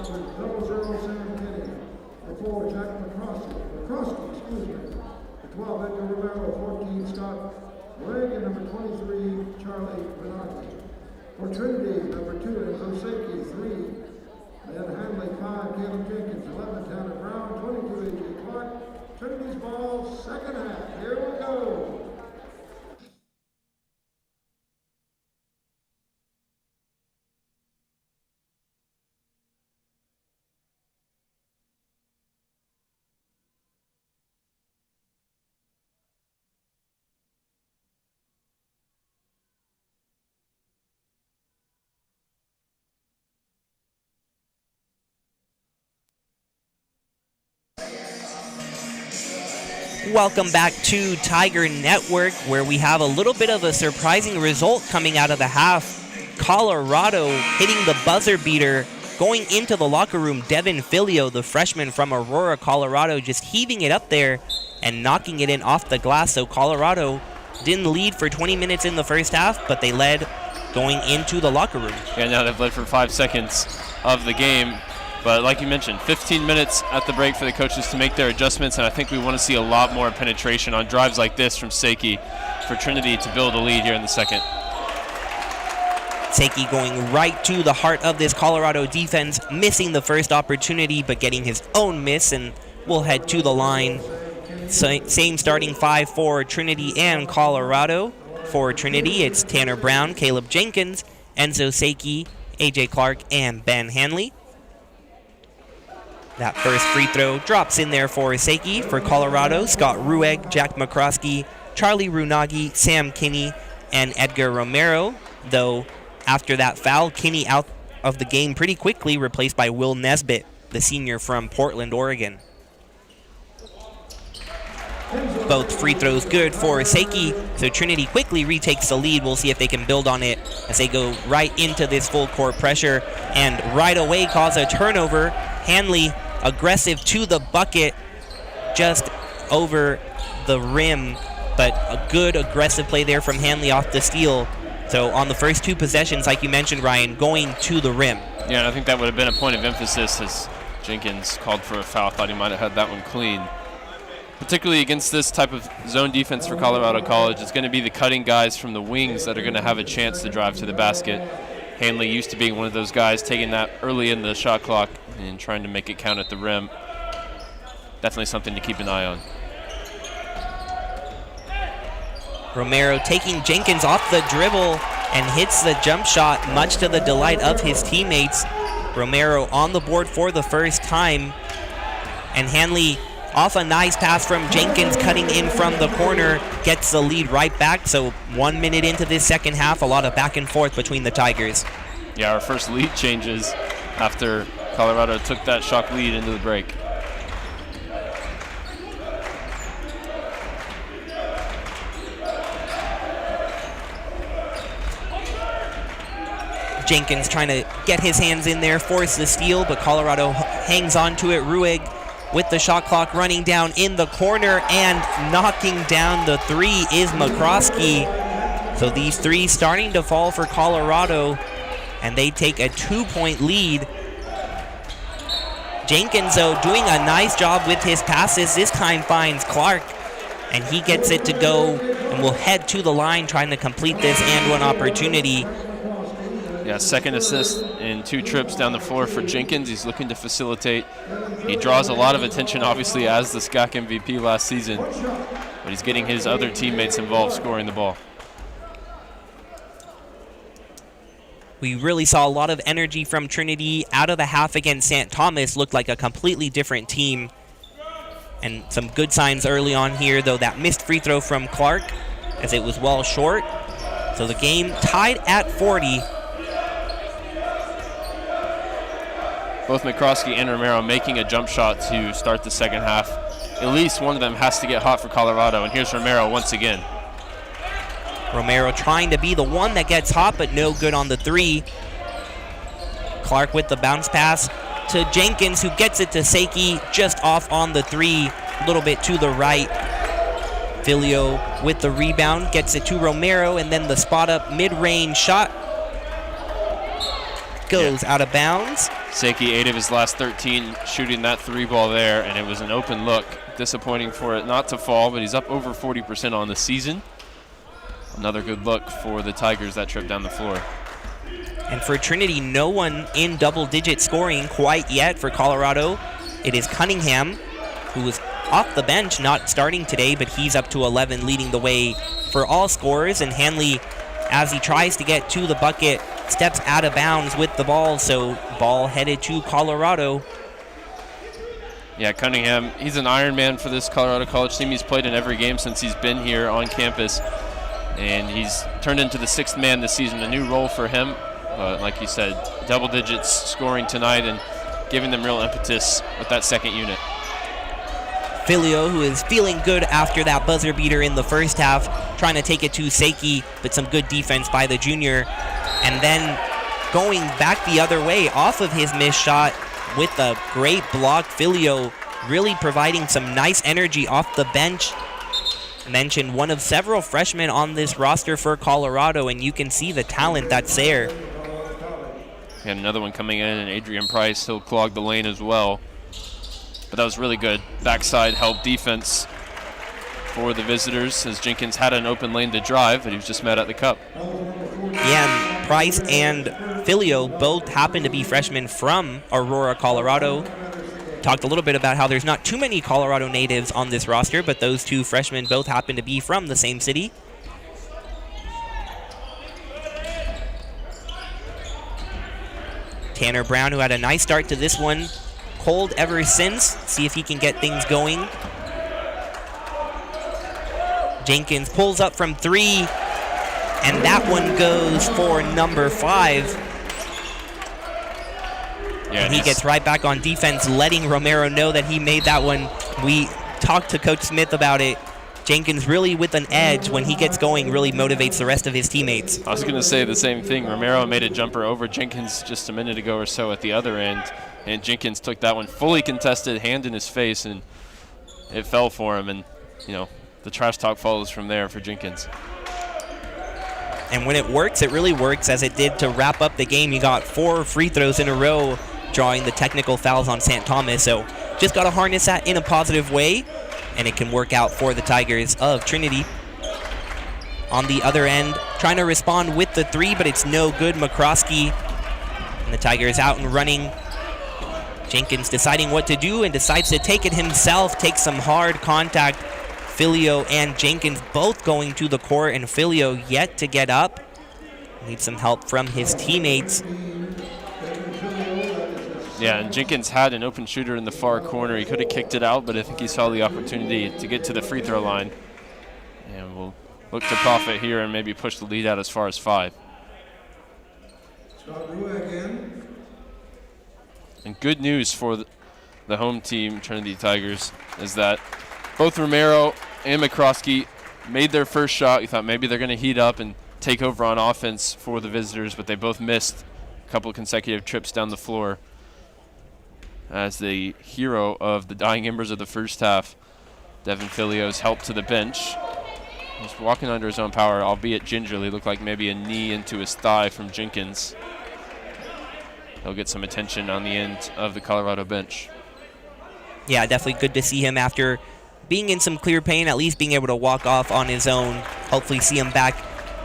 with 00 Sam Kenny. The 4, Jack McCroskey, excuse me. The 12, Edgar Romero. 14, Scott Ray, and number 23, Charlie Bernardi. For Trinity, number 2, Zoseki. 3, Ben Hanley. 5, Caleb Jenkins. 11, Tanner Brown. 22, A.J. Clark. Trinity's ball, second half. Here we go. Welcome back to Tiger Network, where we have a little bit of a surprising result coming out of the half. Colorado hitting the buzzer beater, going into the locker room. Devin Filio, the freshman from Aurora, Colorado, just heaving it up there and knocking it in off the glass. So Colorado didn't lead for 20 minutes in the first half, but they led going into the locker room. Yeah, now they've led for 5 seconds of the game. But like you mentioned, 15 minutes at the break for the coaches to make their adjustments, and I think we want to see a lot more penetration on drives like this from Seiki for Trinity to build a lead here in the second. Seiki going right to the heart of this Colorado defense, missing the first opportunity, but getting his own miss, and we'll head to the line. Same starting 5 for Trinity and Colorado. For Trinity, it's Tanner Brown, Caleb Jenkins, Enzo Seiki, A.J. Clark, and Ben Hanley. That first free throw drops in there for Seiki. For Colorado, Scott Rueg, Jack McCroskey, Charlie Runagi, Sam Kinney, and Edgar Romero. Though after that foul, Kinney out of the game pretty quickly, replaced by Will Nesbitt, the senior from Portland, Oregon. Both free throws good for Seiki, so Trinity quickly retakes the lead. We'll see if they can build on it as they go right into this full court pressure and right away cause a turnover. Hanley aggressive to the bucket, just over the rim, but a good aggressive play there from Hanley off the steal. So on the first 2 possessions, like you mentioned, Ryan, going to the rim. Yeah, and I think that would have been a point of emphasis as Jenkins called for a foul. Thought he might have had that one clean. Particularly against this type of zone defense for Colorado College, it's going to be the cutting guys from the wings that are going to have a chance to drive to the basket. Hanley used to being one of those guys, taking that early in the shot clock and trying to make it count at the rim. Definitely something to keep an eye on. Romero taking Jenkins off the dribble and hits the jump shot, much to the delight of his teammates. Romero on the board for the first time. And Hanley, off a nice pass from Jenkins, cutting in from the corner, gets the lead right back. So 1 minute into this second half, a lot of back and forth between the Tigers. Yeah, our first lead changes after Colorado took that shock lead into the break. Jenkins trying to get his hands in there, force the steal, but Colorado hangs on to it. Rueg with the shot clock running down in the corner, and knocking down the 3 is McCroskey. So these 3 starting to fall for Colorado, and they take a 2-point lead. Jenkins, though, doing a nice job with his passes. This time finds Clark, and he gets it to go, and will head to the line trying to complete this and one opportunity. Yeah, second assist in 2 trips down the floor for Jenkins. He's looking to facilitate. He draws a lot of attention, obviously, as the SCAC MVP last season, but he's getting his other teammates involved scoring the ball. We really saw a lot of energy from Trinity out of the half against St. Thomas. Looked like a completely different team. And some good signs early on here, though that missed free throw from Clark, as it was well short. So the game tied at 40. Both McCroskey and Romero making a jump shot to start the second half. At least one of them has to get hot for Colorado, and here's Romero once again. Romero trying to be the one that gets hot, but no good on the 3. Clark with the bounce pass to Jenkins, who gets it to Seiki, just off on the 3, a little bit to the right. Filio with the rebound, gets it to Romero, and then the spot up mid-range shot. goes out of bounds. Seiki, 8 of his last 13 shooting that 3-ball there, and it was an open look. Disappointing for it not to fall, but he's up over 40% on the season. Another good look for the Tigers that trip down the floor. And for Trinity, no one in double-digit scoring quite yet for Colorado. It is Cunningham, who was off the bench, not starting today, but he's up to 11, leading the way for all scorers. And Hanley, as he tries to get to the bucket, steps out of bounds with the ball, so ball headed to Colorado. Yeah, Cunningham, he's an Iron Man for this Colorado College team. He's played in every game since he's been here on campus, and he's turned into the 6th man this season, a new role for him. Like you said, double digits scoring tonight and giving them real impetus with that second unit. Filio, who is feeling good after that buzzer beater in the first half, trying to take it to Seiki, but some good defense by the junior. And then going back the other way off of his missed shot with a great block. Filio really providing some nice energy off the bench. Mentioned one of several freshmen on this roster for Colorado, and you can see the talent that's there. And another one coming in, and Adrian Price, he'll clog the lane as well. But that was really good backside help defense for the visitors, as Jenkins had an open lane to drive, but he was just met at the cup. Yeah, and Price and Filio both happen to be freshmen from Aurora, Colorado. Talked a little bit about how there's not too many Colorado natives on this roster, but those two freshmen both happen to be from the same city. Tanner Brown, who had a nice start to this one, cold ever since. See if he can get things going. Jenkins pulls up from 3, and that one goes for number 5. Yeah, and he gets right back on defense, letting Romero know that he made that one. We talked to Coach Smith about it. Jenkins really with an edge when he gets going really motivates the rest of his teammates. I was going to say the same thing. Romero made a jumper over Jenkins just a minute ago or so at the other end, and Jenkins took that one fully contested, hand in his face, and it fell for him. And, you know, the trash talk follows from there for Jenkins. And when it works, it really works, as it did to wrap up the game. You got 4 free throws in a row, drawing the technical fouls on St. Thomas. So just got to harness that in a positive way, and it can work out for the Tigers of Trinity. On the other end, trying to respond with the 3, but it's no good. McCroskey, and the Tigers out and running. Jenkins deciding what to do and decides to take it himself, takes some hard contact. Filio and Jenkins both going to the court, and Filio yet to get up. Needs some help from his teammates. Yeah, and Jenkins had an open shooter in the far corner. He could have kicked it out, but I think he saw the opportunity to get to the free throw line. And we'll look to profit here and maybe push the lead out as far as 5. And good news for the home team, Trinity Tigers, is that both Romero and McCroskey made their first shot. You thought maybe they're going to heat up and take over on offense for the visitors, but they both missed a couple of consecutive trips down the floor. As the hero of the dying embers of the first half, Devin Filio's help to the bench. He's walking under his own power, albeit gingerly. Looked like maybe a knee into his thigh from Jenkins. He'll get some attention on the end of the Colorado bench. Yeah, definitely good to see him after being in some clear pain, at least being able to walk off on his own. Hopefully see him back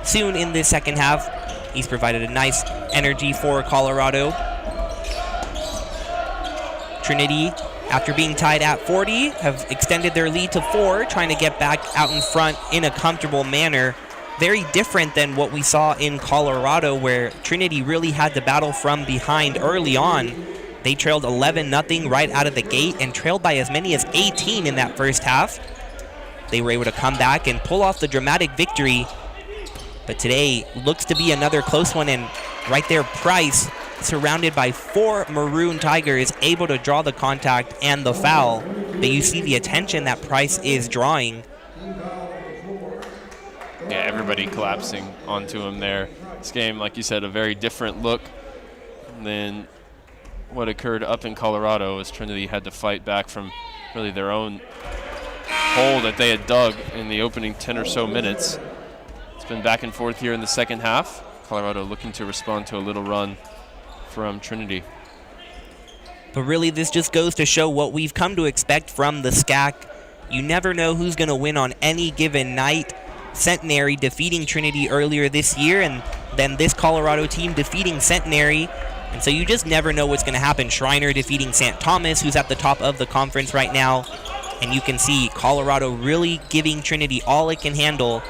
soon in this second half. He's provided a nice energy for Colorado. Trinity, after being tied at 40, have extended their lead to 4, trying to get back out in front in a comfortable manner. Very different than what we saw in Colorado, where Trinity really had to battle from behind early on. They trailed 11-0 right out of the gate and trailed by as many as 18 in that first half. They were able to come back and pull off the dramatic victory. But today looks to be another close one, and right there, Price, surrounded by 4 Maroon Tigers, able to draw the contact and the foul. But you see the attention that Price is drawing. Yeah, everybody collapsing onto him there. This game, like you said, a very different look than what occurred up in Colorado, as Trinity had to fight back from really their own hole that they had dug in the opening 10 or so minutes. It's been back and forth here in the second half. Colorado looking to respond to a little run from Trinity. But really, this just goes to show what we've come to expect from the SCAC. You never know who's going to win on any given night. Centenary defeating Trinity earlier this year, and then this Colorado team defeating Centenary. And so you just never know what's going to happen. Schreiner defeating St. Thomas, who's at the top of the conference right now. And you can see Colorado really giving Trinity all it can handle.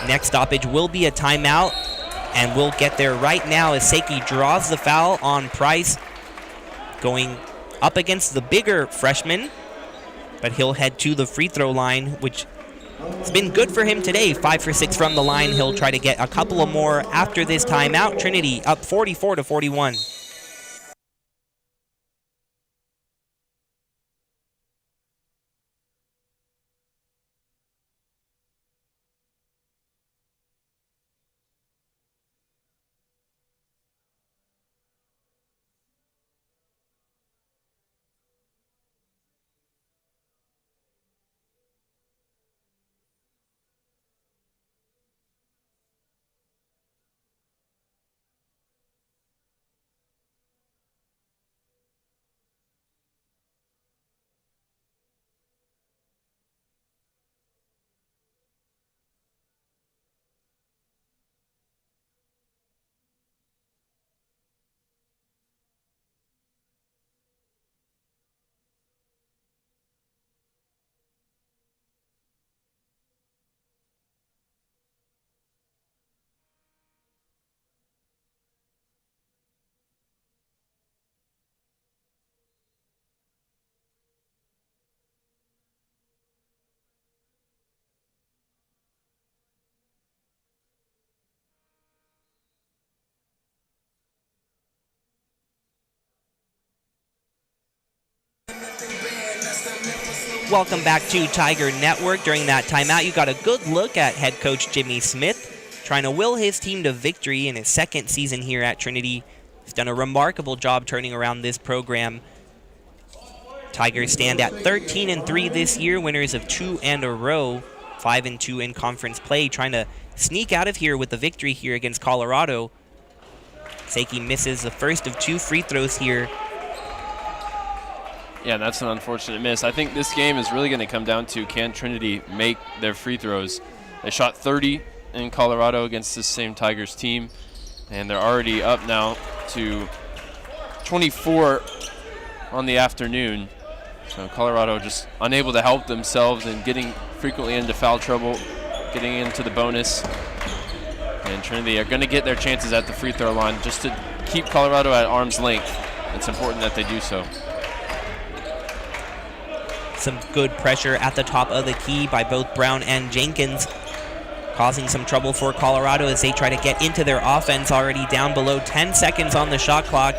Next stoppage will be a timeout, and we'll get there right now as Seiki draws the foul on Price, going up against the bigger freshman, but he'll head to the free throw line, which has been good for him today. 5 for 6 from the line. He'll try to get a couple of more after this timeout. Trinity up 44-41. Welcome back to Tiger Network. During that timeout, you got a good look at head coach Jimmy Smith trying to will his team to victory in his second season here at Trinity. He's done a remarkable job turning around this program. Tigers stand at 13-3 this year, winners of 2 in a row, 5-2 in conference play, trying to sneak out of here with the victory here against Colorado. Seiki misses the first of 2 free throws here. Yeah, that's an unfortunate miss. I think this game is really going to come down to, can Trinity make their free throws? They shot 30 in Colorado against this same Tigers team, and they're already up now to 24 on the afternoon. So Colorado just unable to help themselves and getting frequently into foul trouble, getting into the bonus. And Trinity are going to get their chances at the free throw line just to keep Colorado at arm's length. It's important that they do so. Some good pressure at the top of the key by both Brown and Jenkins, causing some trouble for Colorado as they try to get into their offense, already down below 10 seconds on the shot clock.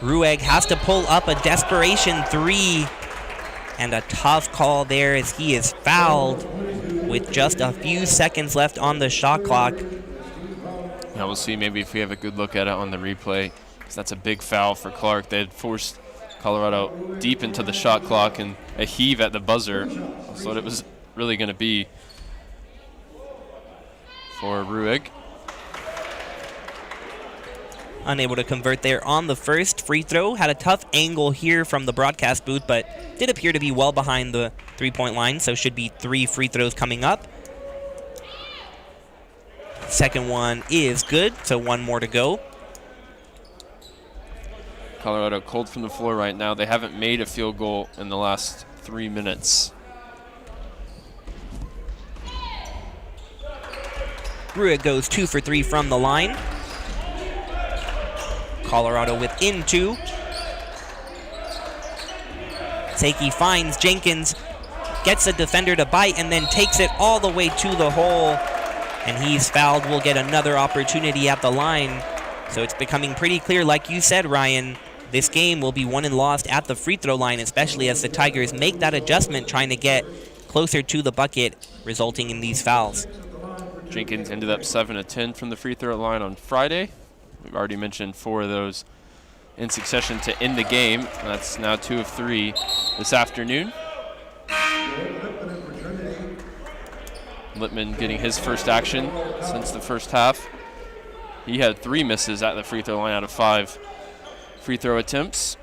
Rueg has to pull up a desperation 3, and a tough call there as he is fouled with just a few seconds left on the shot clock. Now we'll see maybe if we have a good look at it on the replay, because that's a big foul for Clark. They had forced Colorado deep into the shot clock and a heave at the buzzer. That's what it was really going to be for Rueg. Unable to convert there on the first free throw. Had a tough angle here from the broadcast booth, but did appear to be well behind the three-point line, so should be 3 free throws coming up. Second one is good, so 1 more to go. Colorado cold from the floor right now. They haven't made a field goal in the last 3 minutes. Rueg goes 2 for 3 from the line. Colorado within 2. Seiki finds Jenkins, gets a defender to bite, and then takes it all the way to the hole. And he's fouled. We'll get another opportunity at the line. So it's becoming pretty clear, like you said, Ryan, this game will be won and lost at the free throw line, especially as the Tigers make that adjustment, trying to get closer to the bucket, resulting in these fouls. Jenkins ended up 7 of 10 from the free throw line on Friday. We've already mentioned 4 of those in succession to end the game. That's now 2 of 3 this afternoon. Lippman getting his first action since the first half. He had 3 misses at the free throw line out of 5 free throw attempts.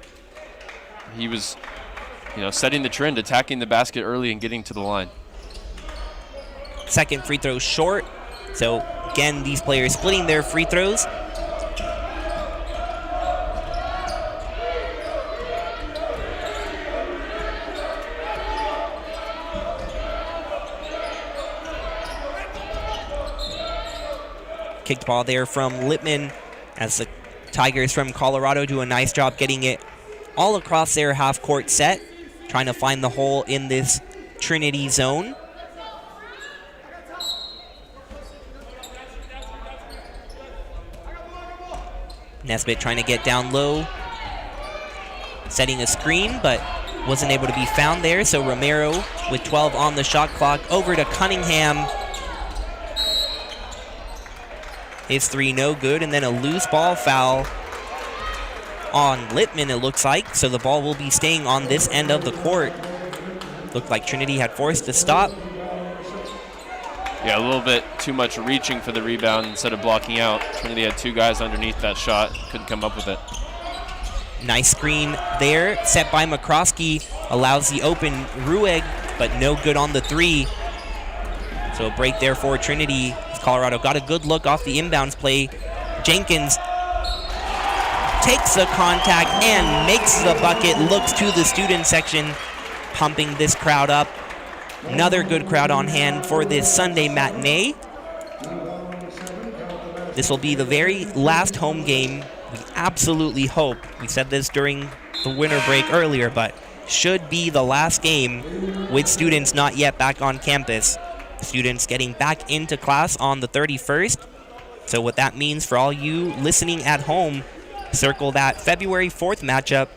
He was, setting the trend, attacking the basket early and getting to the line. Second free throw short. So again, these players splitting their free throws. Kicked ball there from Lippman as the Tigers from Colorado do a nice job getting it all across their half-court set, trying to find the hole in this Trinity zone. Nesbitt trying to get down low, setting a screen, but wasn't able to be found there. So Romero with 12 on the shot clock, over to Cunningham. His 3 no good, and then a loose ball foul on Lippman, it looks like. So the ball will be staying on this end of the court. Looked like Trinity had forced a stop. Yeah, a little bit too much reaching for the rebound instead of blocking out. Trinity had 2 guys underneath that shot, couldn't come up with it. Nice screen there, set by McCroskey, allows the open Rueg, but no good on the 3. So a break there for Trinity. Colorado got a good look off the inbounds play. Jenkins takes the contact and makes the bucket, looks to the student section, pumping this crowd up. Another good crowd on hand for this Sunday matinee. This will be the very last home game. We absolutely hope, we said this during the winter break earlier, but should be the last game with students not yet back on campus. Students getting back into class on the 31st. So what that means for all you listening at home, circle that February 4th matchup.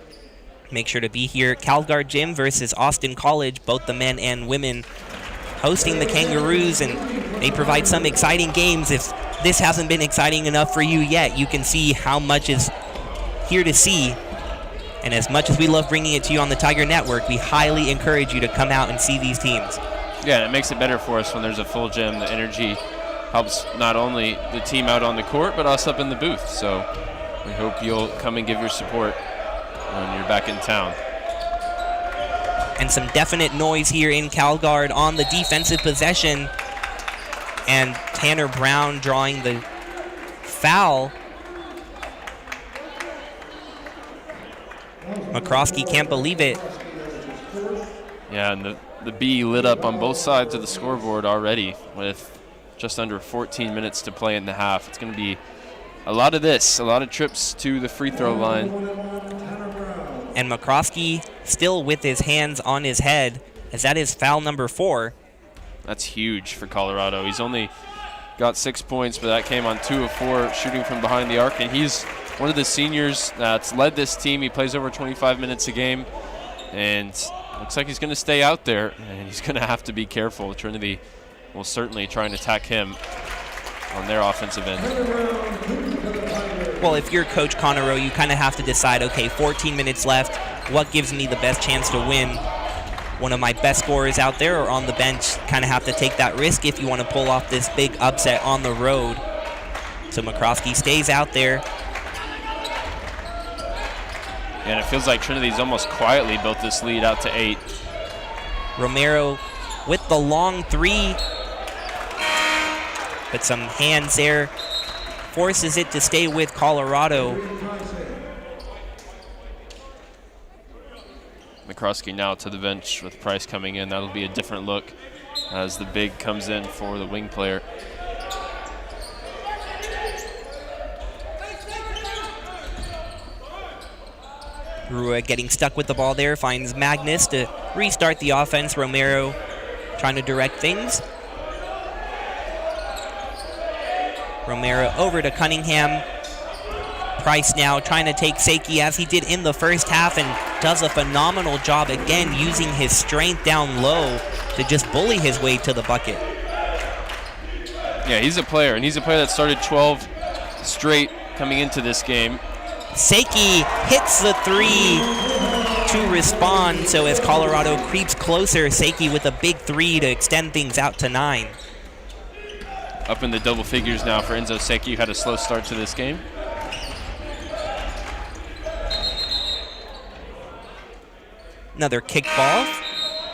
Make sure to be here. Calgard Gym versus Austin College, both the men and women hosting the Kangaroos, and they provide some exciting games. If this hasn't been exciting enough for you yet, you can see how much is here to see. And as much as we love bringing it to you on the Tiger Network, we highly encourage you to come out and see these teams. Yeah, and it makes it better for us when there's a full gym. The energy helps not only the team out on the court, but us up in the booth. So we hope you'll come and give your support when you're back in town. And some definite noise here in Calgard on the defensive possession. And Tanner Brown drawing the foul. McCroskey can't believe it. Yeah, and the B lit up on both sides of the scoreboard already with just under 14 minutes to play in the half. It's going to be a lot of this, a lot of trips to the free throw line. And McCroskey still with his hands on his head, as that is foul number 4. That's huge for Colorado. He's only got 6 points, but that came on 2 of 4 shooting from behind the arc, and he's one of the seniors that's led this team. He plays over 25 minutes a game, and looks like he's going to stay out there, and he's going to have to be careful. Trinity will certainly try and attack him on their offensive end. Well, if you're Coach Conneroe, you kind of have to decide, okay, 14 minutes left, what gives me the best chance to win? One of my best scorers out there or on the bench, kind of have to take that risk if you want to pull off this big upset on the road. So McCroskey stays out there. And it feels like Trinity's almost quietly built this lead out to 8. Romero with the long 3. But some hands there. Forces it to stay with Colorado. McCroskey now to the bench with Price coming in. That'll be a different look as the big comes in for the wing player. Rua getting stuck with the ball there, finds Magnus to restart the offense. Romero trying to direct things. Romero over to Cunningham. Price now trying to take Seiki as he did in the first half, and does a phenomenal job again using his strength down low to just bully his way to the bucket. Yeah, he's a player, and he's a player that started 12 straight coming into this game. Seiki hits the 3 to respond, so as Colorado creeps closer, Seiki with a big 3 to extend things out to 9. up in the double figures now for Enzo Seki, who had a slow start to this game. Another kick ball.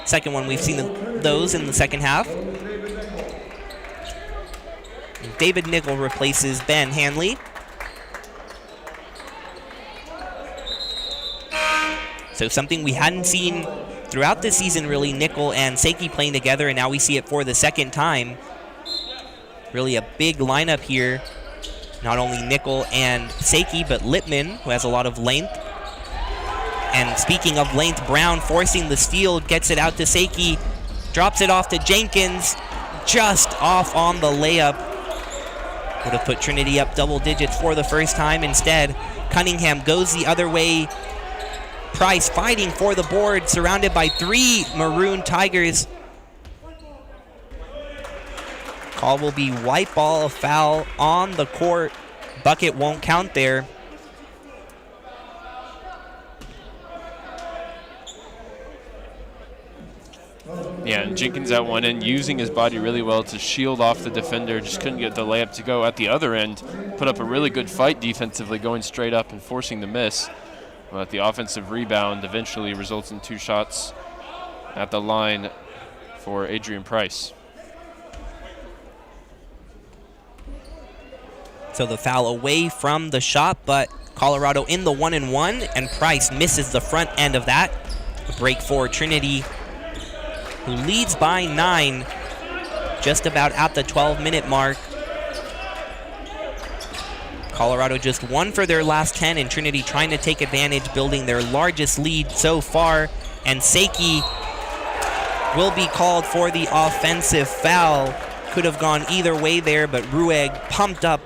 Second one we've seen those in the second half. David Nickel replaces Ben Hanley. So something we hadn't seen throughout the season, really, Nickel and Seki playing together, and now we see it for the second time. Really a big lineup here. Not only Nickel and Seki, but Littman, who has a lot of length. And speaking of length, Brown forcing the steal, gets it out to Seki, drops it off to Jenkins, just off on the layup. Would have put Trinity up double digits for the first time. Instead, Cunningham goes the other way. Price fighting for the board, surrounded by 3 Maroon Tigers. Call will be white ball, a foul on the court. Bucket won't count there. Yeah, and Jenkins at one end using his body really well to shield off the defender. Just couldn't get the layup to go. At the other end, put up a really good fight defensively, going straight up and forcing the miss. But the offensive rebound eventually results in 2 shots at the line for Adrian Price. So the foul away from the shot, but Colorado in the 1-and-1, and Price misses the front end of that. A break for Trinity, who leads by 9, just about at the 12-minute mark. Colorado just 1 for their last 10, and Trinity trying to take advantage, building their largest lead so far. And Seki will be called for the offensive foul. Could have gone either way there, but Rueg pumped up.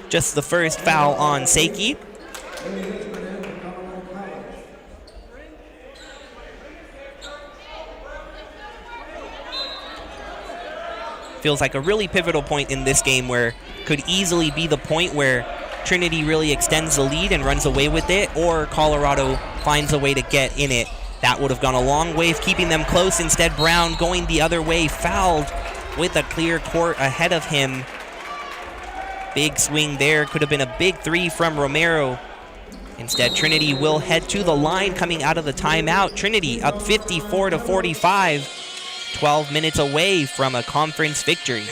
Just the first foul on Seki. Feels like a really pivotal point in this game, where could easily be the point where Trinity really extends the lead and runs away with it, or Colorado finds a way to get in it. That would have gone a long way of keeping them close. Instead, Brown going the other way, fouled with a clear court ahead of him. Big swing there. Could have been a big 3 from Romero. Instead, Trinity will head to the line coming out of the timeout. Trinity up 54-45. 12 minutes away from a conference victory.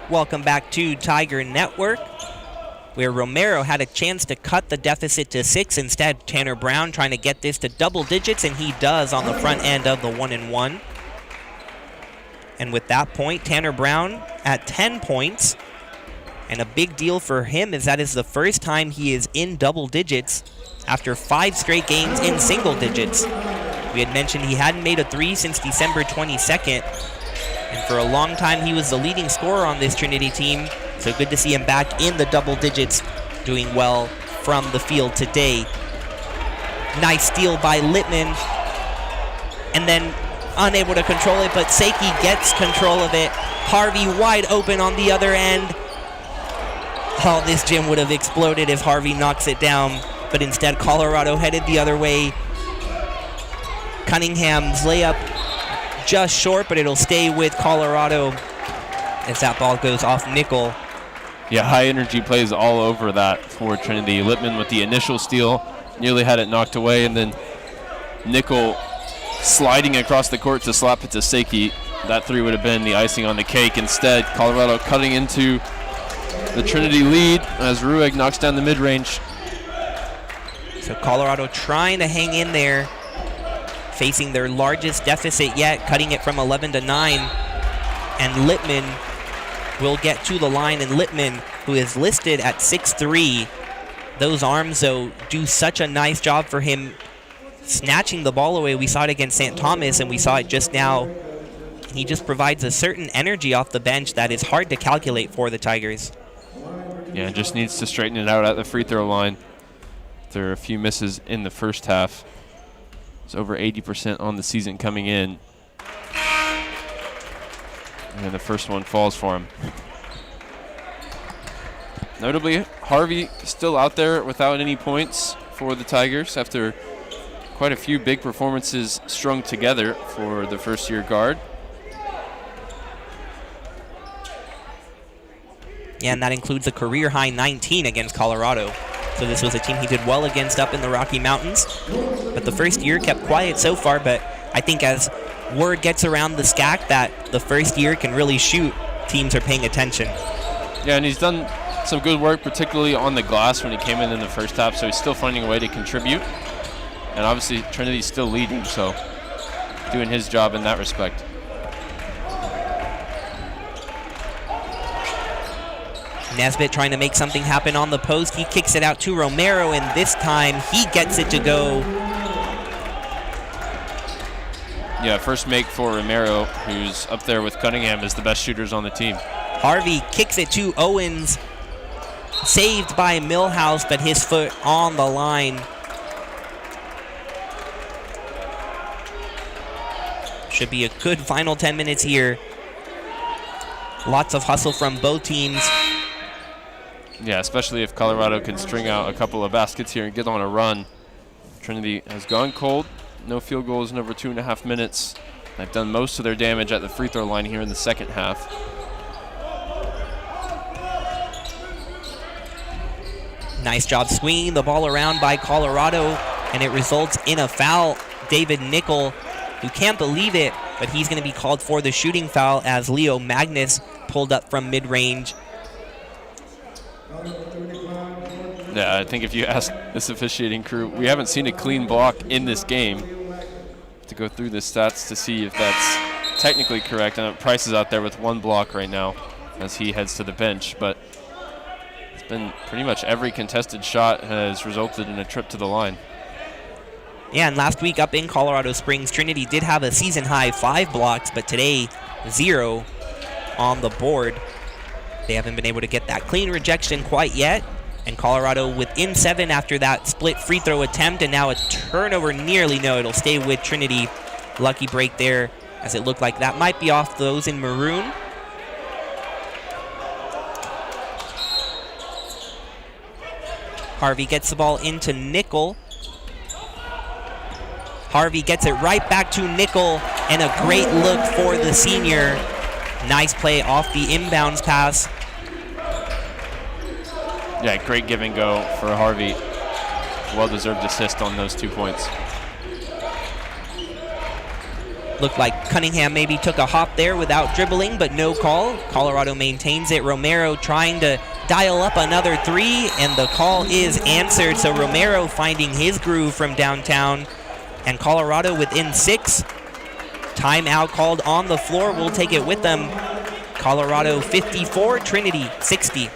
Welcome back to Tiger Network, where Romero had a chance to cut the deficit to 6. Instead, Tanner Brown trying to get this to double digits, and he does on the front end of the 1-and-1. And with that point, Tanner Brown at 10 points. And a big deal for him is that is the first time he is in double digits after 5 straight games in single digits. We had mentioned he hadn't made a 3 since December 22nd. And for a long time, he was the leading scorer on this Trinity team. So good to see him back in the double digits, doing well from the field today. Nice steal by Littman. And then unable to control it, but Seiki gets control of it. Harvey wide open on the other end. Oh, this gym would have exploded if Harvey knocks it down, but instead Colorado headed the other way. Cunningham's layup just short, but it'll stay with Colorado as that ball goes off Nickel. Yeah, high energy plays all over that for Trinity. Littman with the initial steal, nearly had it knocked away, and then Nickel sliding across the court to slap it to Seiki. That three would have been the icing on the cake. Instead, Colorado cutting into the Trinity lead as Rueg knocks down the mid-range. So Colorado trying to hang in there, facing their largest deficit yet, cutting it from 11 to 9. And Littman will get to the line, and Littman, who is listed at 6'3", those arms, though, do such a nice job for him snatching the ball away. We saw it against St. Thomas, and we saw it just now. He just provides a certain energy off the bench that is hard to calculate for the Tigers. Yeah, just needs to straighten it out at the free throw line. There are a few misses in the first half. It's over 80% on the season coming in. And the first one falls for him. Notably, Harvey still out there without any points for the Tigers after quite a few big performances strung together for the first-year guard. Yeah, and that includes a career-high 19 against Colorado. So this was a team he did well against up in the Rocky Mountains. But the first year kept quiet so far, but I think as word gets around the SCAC that the first year can really shoot, teams are paying attention. Yeah, and he's done some good work, particularly on the glass when he came in the first half, so he's still finding a way to contribute. And obviously, Trinity's still leading, so doing his job in that respect. Nesbitt trying to make something happen on the post. He kicks it out to Romero, and this time he gets it to go. Yeah, first make for Romero, who's up there with Cunningham as the best shooters on the team. Harvey kicks it to Owens. Saved by Millhouse, but his foot on the line. Should be a good final 10 minutes here. Lots of hustle from both teams. Yeah, especially if Colorado can string out a couple of baskets here and get on a run. Trinity has gone cold. No field goals in over 2.5 minutes. They've done most of their damage at the free throw line here in the second half. Nice job swinging the ball around by Colorado, and it results in a foul. David Nickel, who can't believe it, but he's going to be called for the shooting foul as Leo Magnus pulled up from mid-range. Yeah, I think if you ask this officiating crew, we haven't seen a clean block in this game. To go through the stats to see if that's technically correct. And Price is out there with one block right now as he heads to the bench. But it's been pretty much every contested shot has resulted in a trip to the line. Yeah, and last week up in Colorado Springs, Trinity did have a season-high 5 blocks, but today 0 on the board. They haven't been able to get that clean rejection quite yet. And Colorado within 7 after that split free throw attempt, and now a turnover nearly. No, it'll stay with Trinity. Lucky break there, as it looked like that might be off those in maroon. Harvey gets the ball into Nickel. Harvey gets it right back to Nickel, and a great look for the senior. Nice play off the inbounds pass. Yeah, great give and go for Harvey. Well-deserved assist on those 2 points. Looked like Cunningham maybe took a hop there without dribbling, but no call. Colorado maintains it. Romero trying to dial up another 3, and the call is answered. So Romero finding his groove from downtown, and Colorado within 6. Timeout called on the floor. We'll take it with them. Colorado 54, Trinity 60.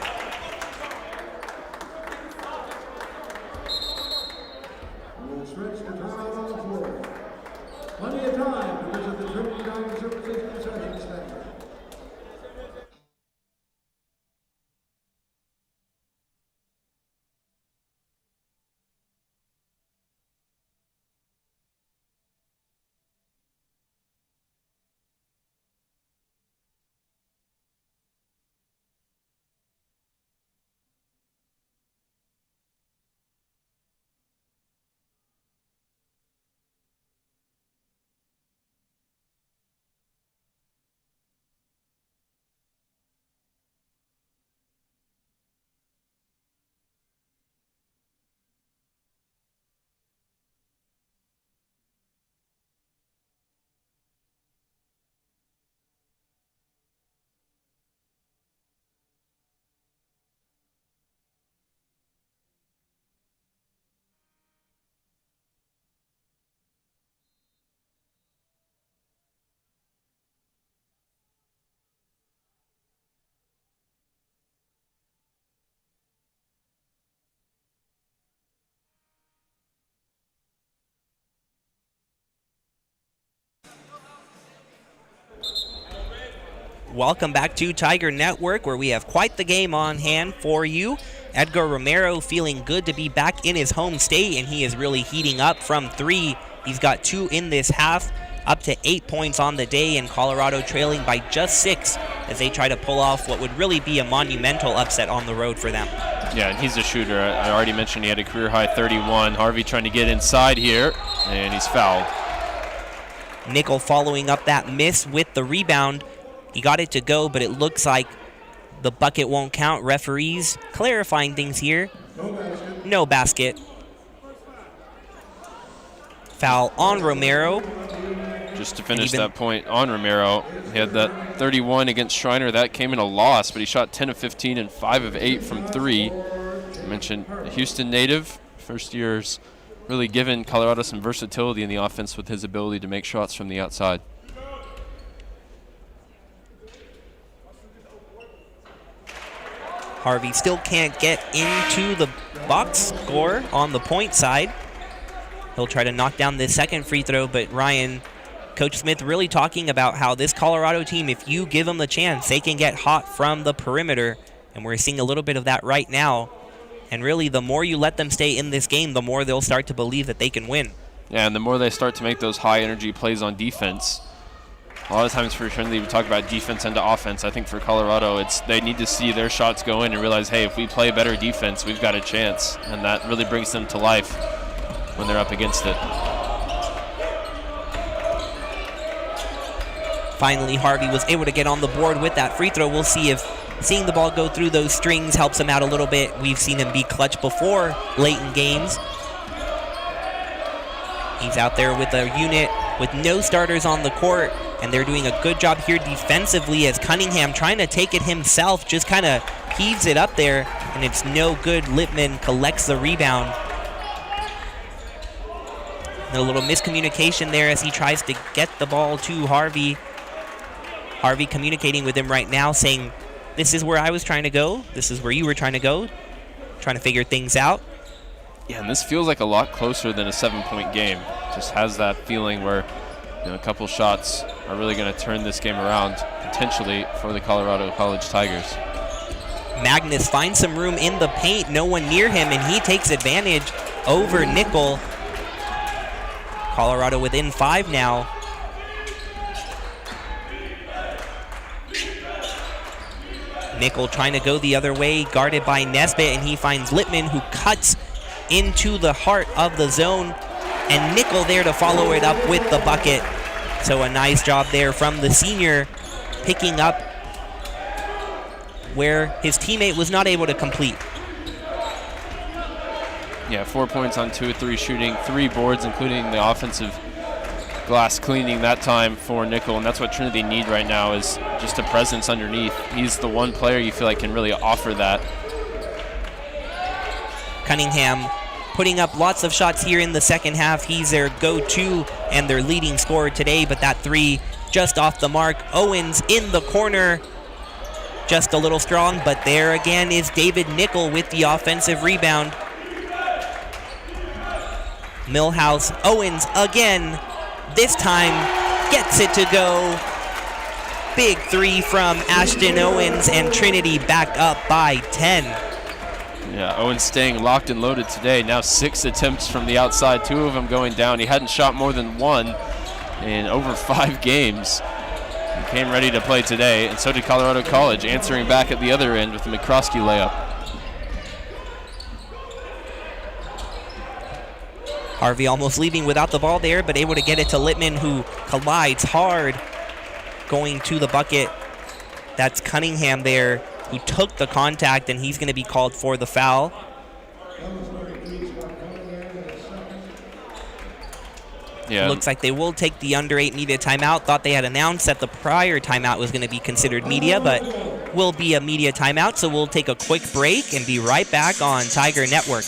Welcome back to Tiger Network, where we have quite the game on hand for you. Edgar Romero feeling good to be back in his home state, and he is really heating up from 3. He's got 2 in this half, up to 8 points on the day, and Colorado trailing by just 6 as they try to pull off what would really be a monumental upset on the road for them. Yeah, and he's a shooter. I already mentioned he had a career-high 31. Harvey trying to get inside here, and he's fouled. Nickel following up that miss with the rebound. He got it to go, but it looks like the bucket won't count. Referees clarifying things here. No basket. Foul on Romero. Just to finish that point on Romero, he had that 31 against Schreiner. That came in a loss, but he shot 10 of 15 and 5 of 8 from 3. I mentioned a Houston native, first year's really given Colorado some versatility in the offense with his ability to make shots from the outside. Harvey still can't get into the box score on the point side. He'll try to knock down this second free throw, but Ryan, Coach Smith really talking about how this Colorado team, if you give them the chance, they can get hot from the perimeter, and we're seeing a little bit of that right now. And really, the more you let them stay in this game, the more they'll start to believe that they can win. Yeah, and the more they start to make those high-energy plays on defense. A lot of times for Trinity, we talk about defense into offense. I think for Colorado, they need to see their shots go in and realize, hey, if we play better defense, we've got a chance. And that really brings them to life when they're up against it. Finally, Harvey was able to get on the board with that free throw. We'll see if seeing the ball go through those strings helps him out a little bit. We've seen him be clutch before late in games. He's out there with a unit with no starters on the court, and they're doing a good job here defensively as Cunningham, trying to take it himself, just kind of heaves it up there, and it's no good. Lippman collects the rebound. And a little miscommunication there as he tries to get the ball to Harvey. Harvey communicating with him right now, saying, this is where I was trying to go. This is where you were trying to go. Trying to figure things out. Yeah, and this feels like a lot closer than a 7-point game. Just has that feeling where a couple shots are really going to turn this game around, potentially, for the Colorado College Tigers. Magnus finds some room in the paint, no one near him, and he takes advantage over Nickel. Colorado within 5 now. Nickel trying to go the other way, guarded by Nesbitt, and he finds Lippman, who cuts into the heart of the zone, and Nickel there to follow it up with the bucket. So a nice job there from the senior, picking up where his teammate was not able to complete. Yeah, 4 points on 2 of 3 shooting, 3 boards, including the offensive glass cleaning that time for Nickel, and that's what Trinity need right now, is just a presence underneath. He's the one player you feel like can really offer that. Cunningham putting up lots of shots here in the second half. He's their go-to and their leading scorer today, but that 3 just off the mark. Owens in the corner, just a little strong, but there again is David Nickel with the offensive rebound. Millhouse, Owens again, this time gets it to go. Big 3 from Ashton Owens, and Trinity back up by 10. Yeah, Owens staying locked and loaded today. Now 6 attempts from the outside, 2 of them going down. He hadn't shot more than 1 in over 5 games. He came ready to play today, and so did Colorado College, answering back at the other end with the McCroskey layup. Harvey almost leaving without the ball there, but able to get it to Lippman, who collides hard going to the bucket. That's Cunningham there, who took the contact, and he's going to be called for the foul. Yeah. Looks like they will take the under 8 media timeout. Thought they had announced that the prior timeout was going to be considered media, but will be a media timeout, so we'll take a quick break and be right back on Tiger Network.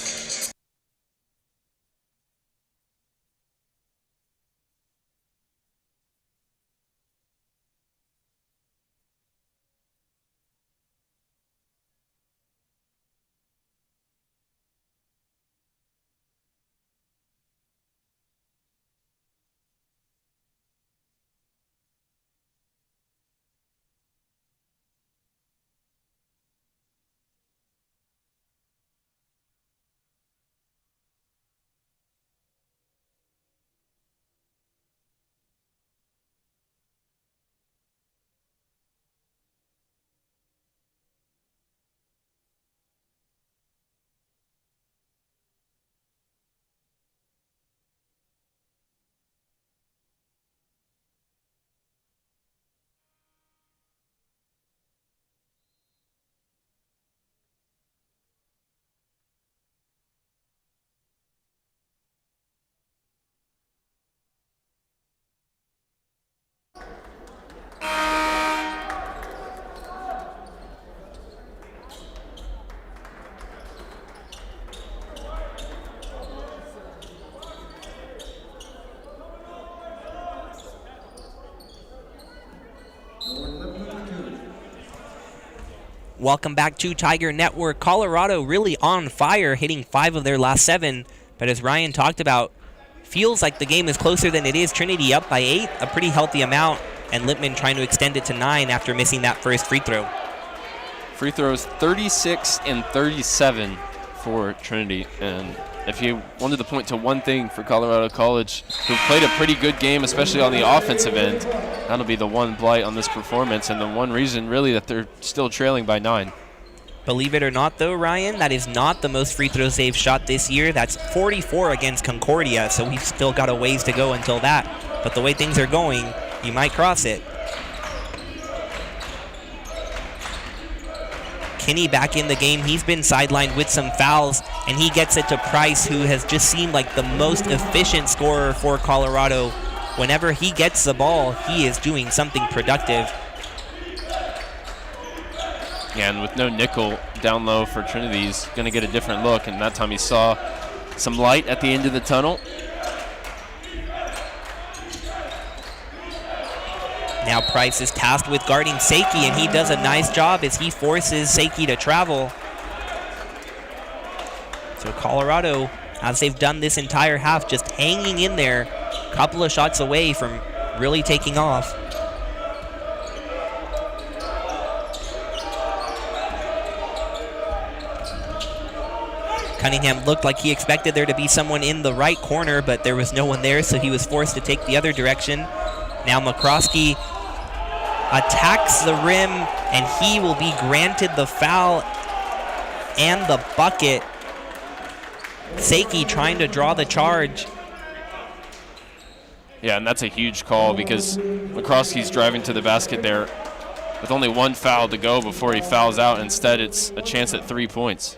Welcome back to Tiger Network. Colorado really on fire, hitting 5 of their last 7. But as Ryan talked about, feels like the game is closer than it is. Trinity up by 8, a pretty healthy amount. And Lippman trying to extend it to 9 after missing that first free throw. Free throws 36 and 37 for Trinity. And if you wanted to point to one thing for Colorado College, who played a pretty good game, especially on the offensive end, that'll be the one blight on this performance and the one reason really that they're still trailing by 9. Believe it or not, though, Ryan, that is not the most free throws they've shot this year. That's 44 against Concordia, so we've still got a ways to go until that. But the way things are going, you might cross it. Kinney back in the game. He's been sidelined with some fouls, and he gets it to Price, who has just seemed like the most efficient scorer for Colorado. Whenever he gets the ball, he is doing something productive. Yeah, and with no nickel down low for Trinity, he's going to get a different look, and that time he saw some light at the end of the tunnel. Now Price is tasked with guarding Seiki, and he does a nice job as he forces Seiki to travel. So Colorado, as they've done this entire half, just hanging in there, a couple of shots away from really taking off. Cunningham looked like he expected there to be someone in the right corner, but there was no one there, so he was forced to take the other direction. Now McCroskey attacks the rim, and he will be granted the foul and the bucket. Seiki trying to draw the charge. Yeah, and that's a huge call because McCroskey's driving to the basket there with only one foul to go before he fouls out. Instead, it's a chance at 3 points.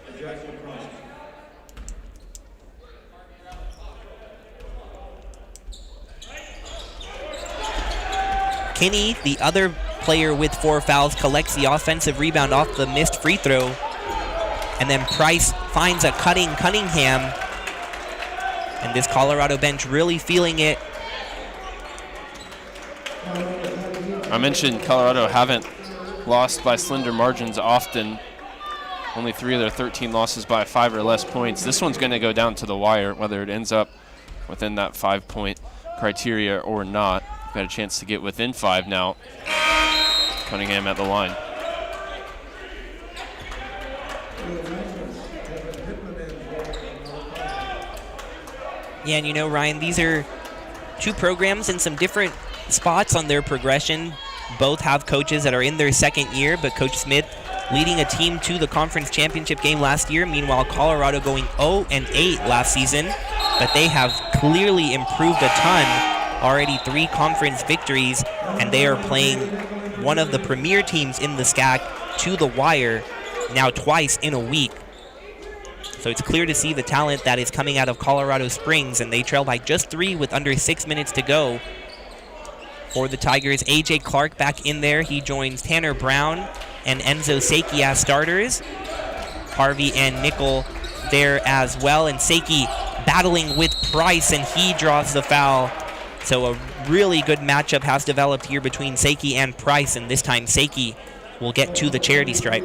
Kinney, the other player with 4 fouls, collects the offensive rebound off the missed free throw. And then Price finds a cutting Cunningham. And this Colorado bench really feeling it. I mentioned Colorado haven't lost by slender margins often. Only 3 of their 13 losses by 5 or less points. This one's going to go down to the wire, whether it ends up within that 5-point criteria or not. Got a chance to get within 5 now. Cunningham at the line. Yeah, and you know, Ryan, these are 2 programs in some different spots on their progression. Both have coaches that are in their 2nd year, but Coach Smith leading a team to the conference championship game last year. Meanwhile, Colorado going 0-8 last season, but they have clearly improved a ton. Already 3 conference victories, and they are playing one of the premier teams in the SCAC to the wire now twice in a week. So it's clear to see the talent that is coming out of Colorado Springs, and they trail by just 3 with under 6 minutes to go. For the Tigers, A.J. Clark back in there. He joins Tanner Brown and Enzo Seiki as starters. Harvey and Nickel there as well, and Seiki battling with Price, and he draws the foul. So a really good matchup has developed here between Seiki and Price, and this time Seiki will get to the charity stripe.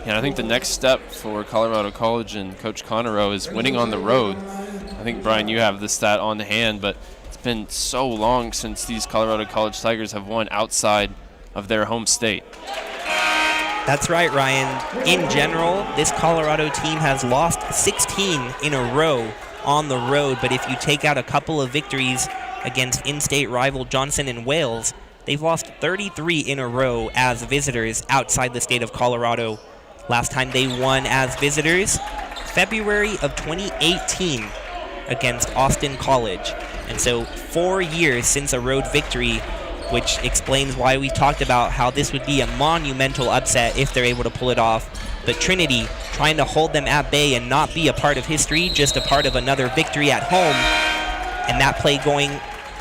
Yeah, I think the next step for Colorado College and Coach Connerow is winning on the road. I think, Brian, you have this stat on hand, but it's been so long since these Colorado College Tigers have won outside of their home state. That's right, Ryan. In general, this Colorado team has lost 16 in a row on the road, but if you take out a couple of victories against in-state rival Johnson and Wales, they've lost 33 in a row as visitors outside the state of Colorado. Last time they won as visitors, February of 2018 against Austin College. And so 4 years since a road victory, which explains why we talked about how this would be a monumental upset if they're able to pull it off. But Trinity trying to hold them at bay and not be a part of history, just a part of another victory at home. And that play going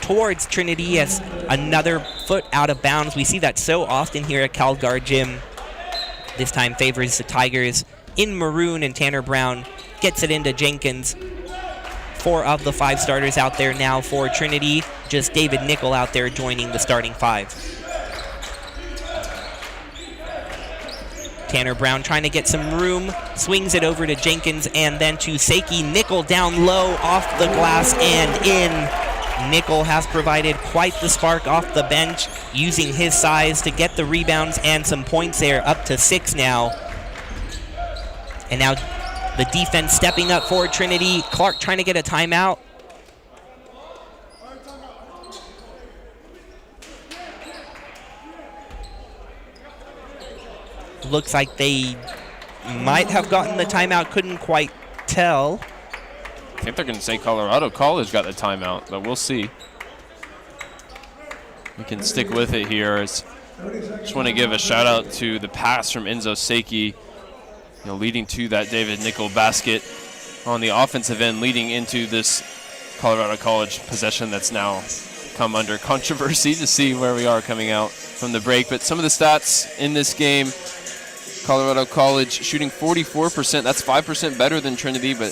towards Trinity as another foot out of bounds. We see that so often here at CalGuard Gym. This time favors the Tigers in maroon, and Tanner Brown gets it into Jenkins. 4 of the 5 starters out there now for Trinity. Just David Nickel out there joining the starting 5. Tanner Brown trying to get some room, swings it over to Jenkins and then to Seiki. Nickel down low, off the glass and in. Nickel has provided quite the spark off the bench, using his size to get the rebounds and some points there, up to 6 now. And now the defense stepping up for Trinity. Clark trying to get a timeout. Looks like they might have gotten the timeout, couldn't quite tell. I think they're going to say Colorado College got the timeout, but we'll see. We can stick with it here. Just want to give a shout out to the pass from Enzo Seiki, leading to that David Nickel basket on the offensive end, leading into this Colorado College possession that's now come under controversy, to see where we are coming out from the break. But some of the stats in this game: Colorado College shooting 44%. That's 5% better than Trinity, but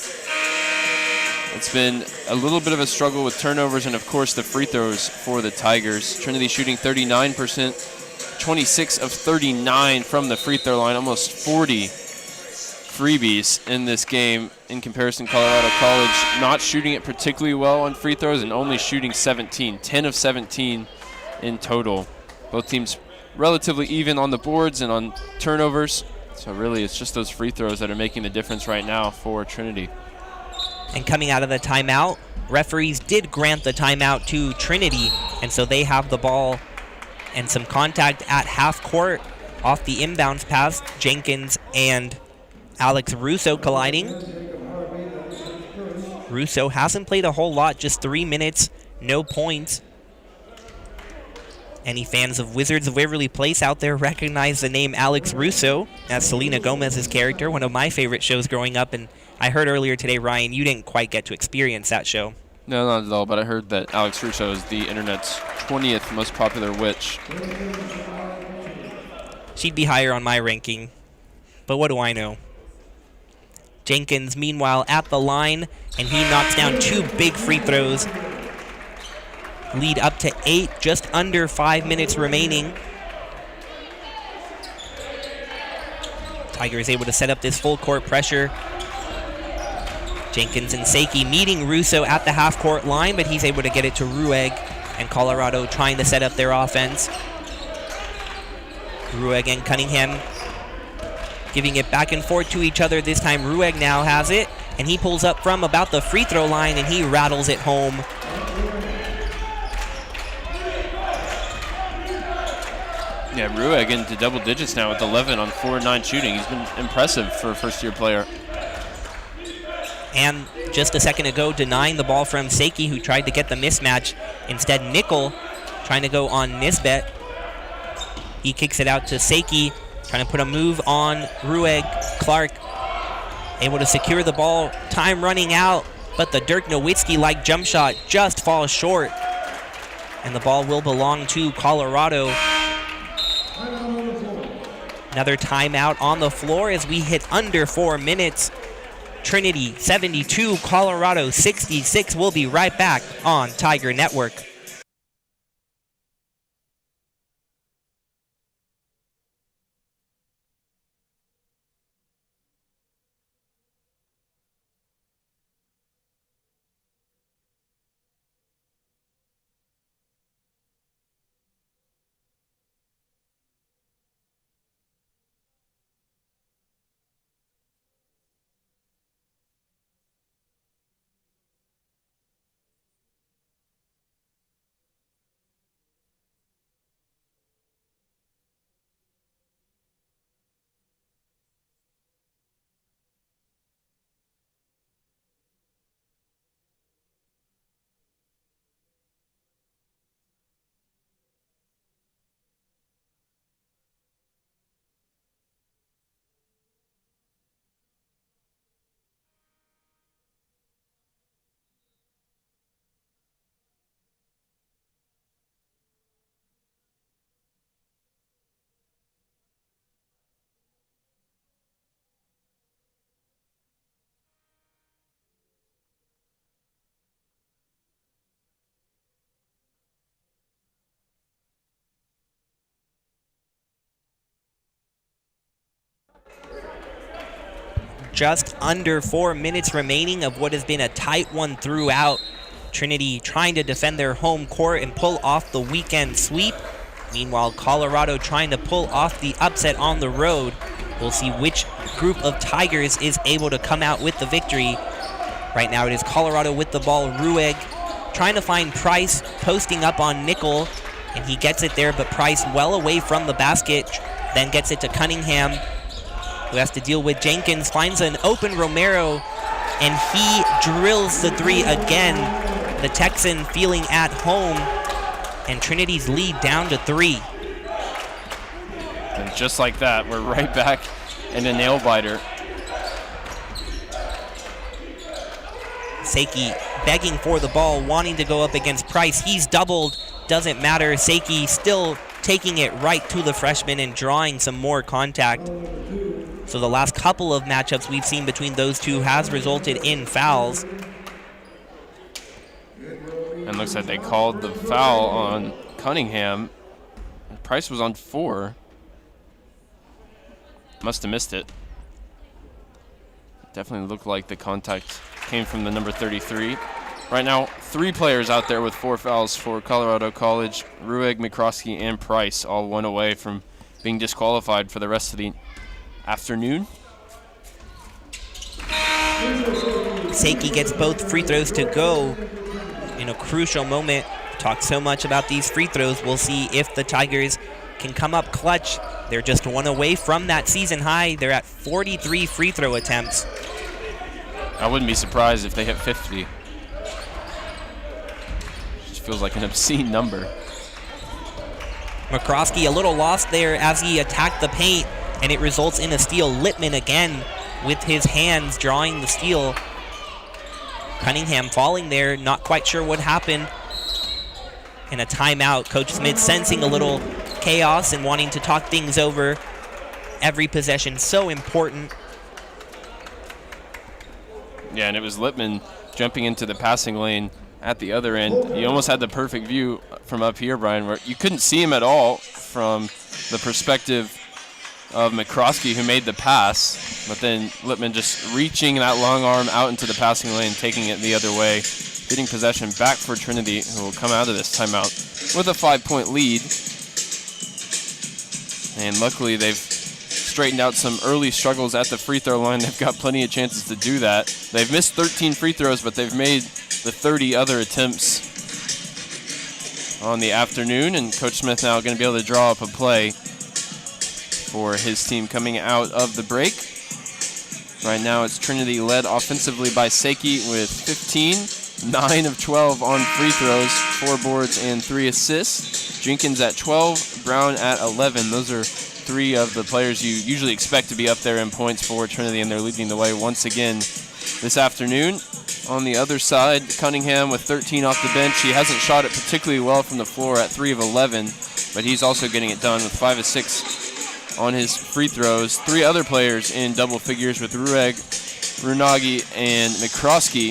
it's been a little bit of a struggle with turnovers and, of course, the free throws for the Tigers. Trinity shooting 39%, 26 of 39 from the free throw line, almost 40 freebies in this game. In comparison, Colorado College not shooting it particularly well on free throws and only shooting 10 of 17 in total. Both teams relatively even on the boards and on turnovers. So really, it's just those free throws that are making the difference right now for Trinity. And coming out of the timeout, referees did grant the timeout to Trinity, and so they have the ball and some contact at half court off the inbounds pass. Jenkins and Alex Russo colliding. Russo hasn't played a whole lot, just 3 minutes, no points. Any fans of Wizards of Waverly Place out there recognize the name Alex Russo as Selena Gomez's character, one of my favorite shows growing up. And I heard earlier today, Ryan, you didn't quite get to experience that show. No, not at all, but I heard that Alex Russo is the internet's 20th most popular witch. She'd be higher on my ranking, but what do I know? Jenkins, meanwhile, at the line, and he knocks down 2 big free throws. Lead up to 8, just under 5 minutes remaining. Tiger is able to set up this full court pressure. Jenkins and Seiki meeting Russo at the half court line, but he's able to get it to Rueg, and Colorado trying to set up their offense. Rueg and Cunningham giving it back and forth to each other. This time Rueg now has it, and he pulls up from about the free throw line, and he rattles it home. Yeah, Rueg into double digits now with 11 on 4 and 9 shooting. He's been impressive for a first-year player. And just a second ago, denying the ball from Seiki, who tried to get the mismatch. Instead, Nickel trying to go on Nisbet. He kicks it out to Seiki, trying to put a move on Rueg. Clark able to secure the ball. Time running out, but the Dirk Nowitzki-like jump shot just falls short. And the ball will belong to Colorado. Another timeout on the floor as we hit under 4 minutes. Trinity 72, Colorado 66. We'll be right back on Tiger Network. just under 4 minutes remaining of what has been a tight one throughout. Trinity trying to defend their home court and pull off the weekend sweep. Meanwhile, Colorado trying to pull off the upset on the road. We'll see which group of Tigers is able to come out with the victory. Right now it is Colorado with the ball. Rueg trying to find Price, posting up on Nickel, and he gets it there, but Price well away from the basket, then gets it to Cunningham, who has to deal with Jenkins, finds an open Romero, and he drills the three again. The Texan feeling at home, and Trinity's lead down to 3. And just like that, we're right back in a nail-biter. Seiki begging for the ball, wanting to go up against Price. He's doubled, doesn't matter. Seiki still taking it right to the freshman and drawing some more contact. So the last couple of matchups we've seen between those two has resulted in fouls. And looks like they called the foul on Cunningham. Price was on 4. Must have missed it. Definitely looked like the contact came from the number 33. Right now, 3 players out there with 4 fouls for Colorado College. Rueg, McCroskey, and Price, all 1 away from being disqualified for the rest of the afternoon. Seiki gets both free throws to go in a crucial moment. Talked so much about these free throws. We'll see if the Tigers can come up clutch. They're just 1 away from that season high. They're at 43 free throw attempts. I wouldn't be surprised if they hit 50. Just feels like an obscene number. McCroskey a little lost there as he attacked the paint, and it results in a steal. Littman again with his hands drawing the steal. Cunningham falling there, not quite sure what happened. And a timeout. Coach Smith sensing a little chaos and wanting to talk things over. Every possession so important. Yeah, and it was Littman jumping into the passing lane at the other end. You almost had the perfect view from up here, Brian, where you couldn't see him at all from the perspective of McCroskey, who made the pass, but then Littman just reaching that long arm out into the passing lane, taking it the other way, getting possession back for Trinity, who will come out of this timeout with a 5-point lead. And luckily they've straightened out some early struggles at the free throw line. They've got plenty of chances to do that. They've missed 13 free throws, but they've made the 30 other attempts on the afternoon, and Coach Smith now going to be able to draw up a play for his team coming out of the break. Right now it's Trinity led offensively by Seiki with 15, 9 of 12 on free throws, 4 boards and 3 assists. Jenkins at 12, Brown at 11. Those are 3 of the players you usually expect to be up there in points for Trinity, and they're leading the way once again this afternoon. On the other side, Cunningham with 13 off the bench. He hasn't shot it particularly well from the floor at 3 of 11, but he's also getting it done with 5 of 6 on his free throws. 3 other players in double figures with Rueg, Runagi, and McCroskey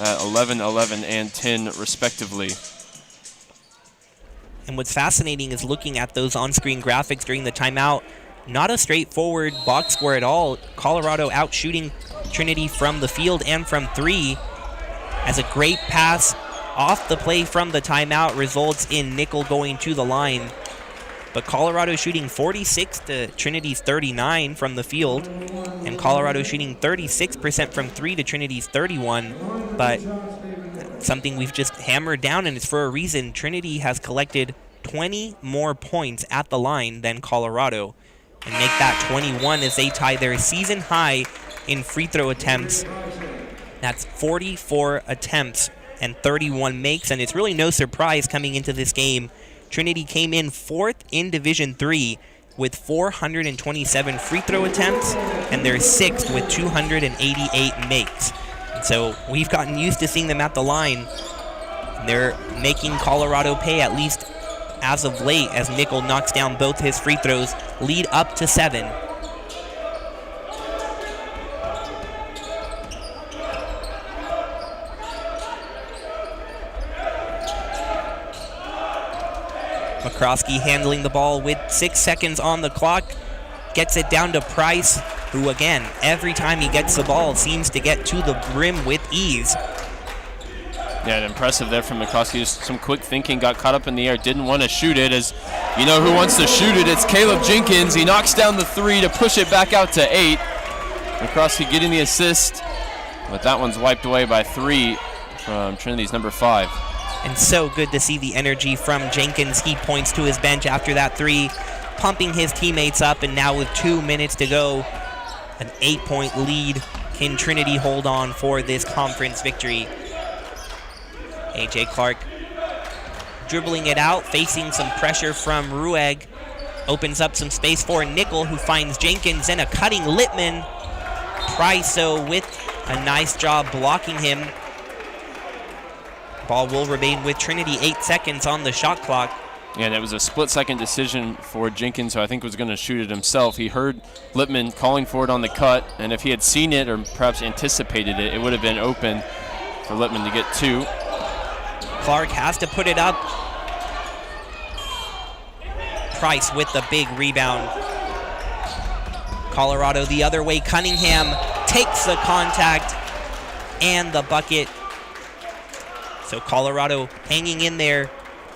at 11, 11, and 10 respectively. And what's fascinating is looking at those on-screen graphics during the timeout. Not a straightforward box score at all. Colorado out shooting Trinity from the field and from 3, as a great pass off the play from the timeout results in Nickel going to the line. But Colorado shooting 46 to Trinity's 39 from the field, and Colorado shooting 36% from 3 to Trinity's 31. But something we've just hammered down, and it's for a reason. Trinity has collected 20 more points at the line than Colorado, and make that 21 as they tie their season high in free throw attempts. That's 44 attempts and 31 makes, and it's really no surprise coming into this game. Trinity came in 4th in Division III with 427 free throw attempts, and they're 6th with 288 makes. And so we've gotten used to seeing them at the line. They're making Colorado pay, at least as of late, as Nickel knocks down both his free throws, lead up to 7. McCroskey handling the ball with 6 seconds on the clock. Gets it down to Price, who again, every time he gets the ball, seems to get to the rim with ease. Yeah, and impressive there from McCloskey. Just some quick thinking, got caught up in the air, didn't want to shoot it. As you know who wants to shoot it, it's Caleb Jenkins. He knocks down the 3 to push it back out to 8. McCloskey getting the assist, but that one's wiped away by 3 from Trinity's number 5. And so good to see the energy from Jenkins. He points to his bench after that 3, pumping his teammates up, and now with 2 minutes to go, an 8-point lead. Can Trinity hold on for this conference victory? A.J. Clark dribbling it out, facing some pressure from Rueg. Opens up some space for Nickel, who finds Jenkins, and a cutting Littman. Price, though, with a nice job blocking him. Ball will remain with Trinity, 8 seconds on the shot clock. Yeah, and it was a split-second decision for Jenkins, who I think was going to shoot it himself. He heard Littman calling for it on the cut, and if he had seen it or perhaps anticipated it, it would have been open for Littman to get 2. Clark has to put it up. Price with the big rebound. Colorado the other way. Cunningham takes the contact and the bucket. So Colorado hanging in there.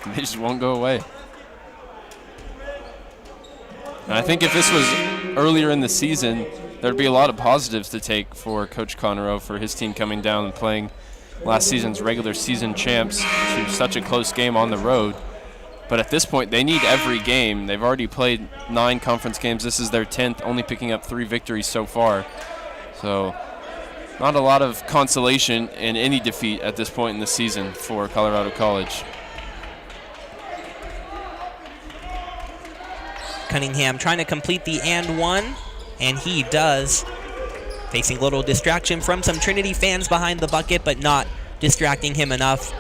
They just won't go away. And I think if this was earlier in the season, there'd be a lot of positives to take for Coach Conroe for his team coming down and playing last season's regular season champs to such a close game on the road. But at this point, they need every game. They've already played 9 conference games. This is their 10th, only picking up 3 victories so far. So not a lot of consolation in any defeat at this point in the season for Colorado College. Cunningham trying to complete the and one, and he does. Facing a little distraction from some Trinity fans behind the bucket, but not distracting him enough.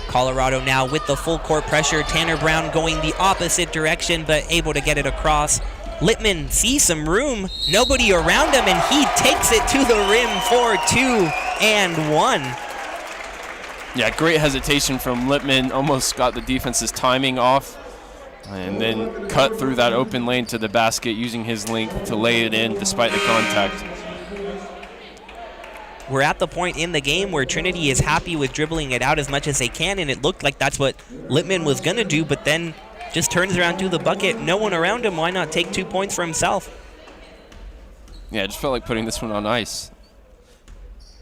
Colorado now with the full court pressure. Tanner Brown going the opposite direction, but able to get it across. Littman sees some room, nobody around him, and he takes it to the rim for 2 and 1. Yeah, great hesitation from Littman. Almost got the defense's timing off, and then cut through that open lane to the basket using his length to lay it in despite the contact. We're at the point in the game where Trinity is happy with dribbling it out as much as they can, and it looked like that's what Littman was going to do, but then just turns around to the bucket. No one around him. Why not take 2 points for himself? Yeah, I just felt like putting this one on ice.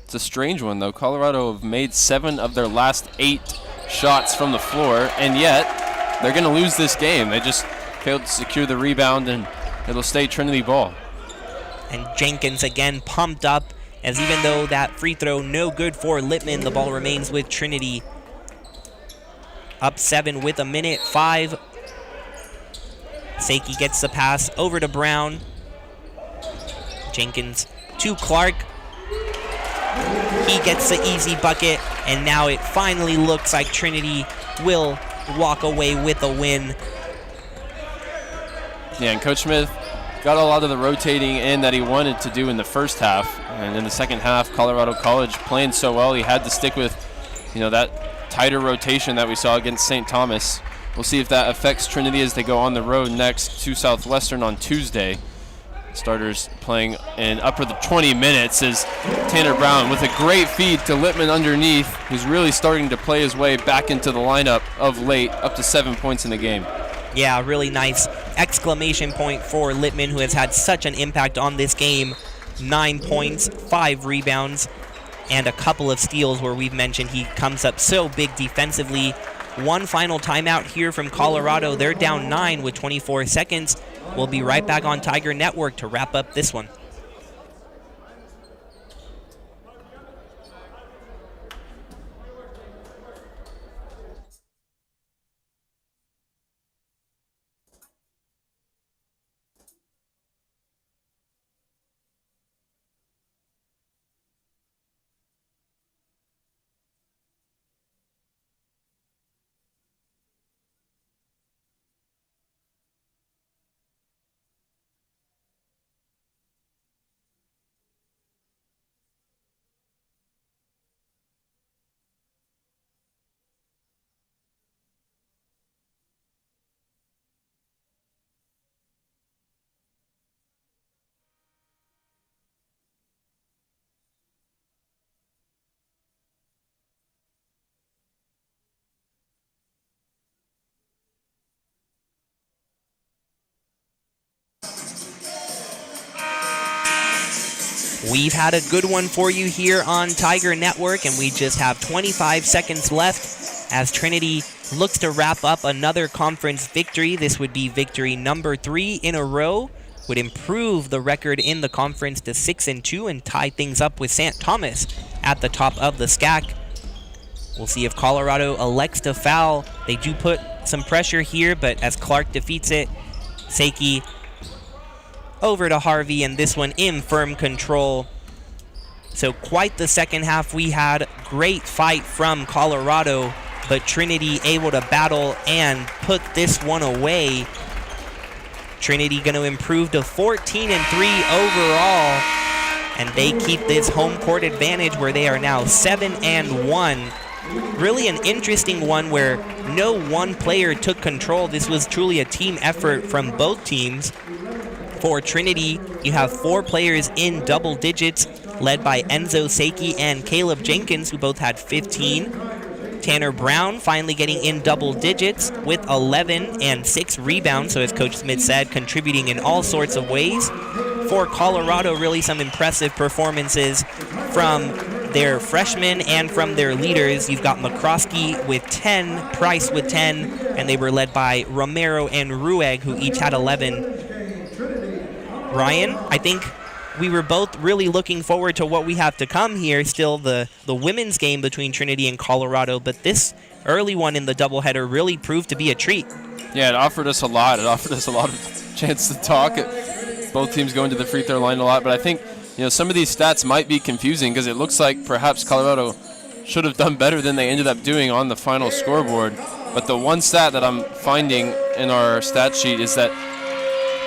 It's a strange one, though. Colorado have made 7 of their last 8 shots from the floor, and yet they're going to lose this game. They just failed to secure the rebound, and it'll stay Trinity ball. And Jenkins again pumped up, as even though that free throw no good for Littman, the ball remains with Trinity. Up 7 with 1:05. Seiki gets the pass over to Brown. Jenkins to Clark. He gets the easy bucket, and now it finally looks like Trinity will walk away with a win. Yeah, and Coach Smith got a lot of the rotating in that he wanted to do in the first half. And in the second half, Colorado College playing so well, he had to stick with, that tighter rotation that we saw against St. Thomas. We'll see if that affects Trinity as they go on the road next to Southwestern on Tuesday. Starters playing in upper the 20 minutes is Tanner Brown with a great feed to Littman underneath, who's really starting to play his way back into the lineup of late, up to 7 points in the game. Yeah, really nice exclamation point for Littman, who has had such an impact on this game. 9 points, 5 rebounds, and a couple of steals where we've mentioned he comes up so big defensively. One final timeout here from Colorado. They're down 9 with 24 seconds. We'll be right back on Tiger Network to wrap up this one. We've had a good one for you here on Tiger Network, and we just have 25 seconds left as Trinity looks to wrap up another conference victory. This would be victory number 3 in a row, would improve the record in the conference to 6-2 and tie things up with St. Thomas at the top of the SCAC. We'll see if Colorado elects to foul. They do put some pressure here, but as Clark defeats it, Seiki over to Harvey, and this one in firm control. So quite the second half we had. Great fight from Colorado, but Trinity able to battle and put this one away. Trinity going to improve to 14-3 overall, and they keep this home court advantage where they are now 7-1. Really an interesting one where no one player took control. This was truly a team effort from both teams. For Trinity, you have 4 players in double digits, led by Enzo Seiki and Caleb Jenkins, who both had 15. Tanner Brown finally getting in double digits with 11 and 6 rebounds, so as Coach Smith said, contributing in all sorts of ways. For Colorado, really some impressive performances from their freshmen and from their leaders. You've got McCroskey with 10, Price with 10, and they were led by Romero and Rueg, who each had 11. Ryan, I think we were both really looking forward to what we have to come here. Still the women's game between Trinity and Colorado, but this early one in the doubleheader really proved to be a treat. Yeah, it offered us a lot. It offered us a lot of chance to talk. Both teams going to the free throw line a lot, but I think some of these stats might be confusing because it looks like perhaps Colorado should have done better than they ended up doing on the final scoreboard. But the one stat that I'm finding in our stat sheet is that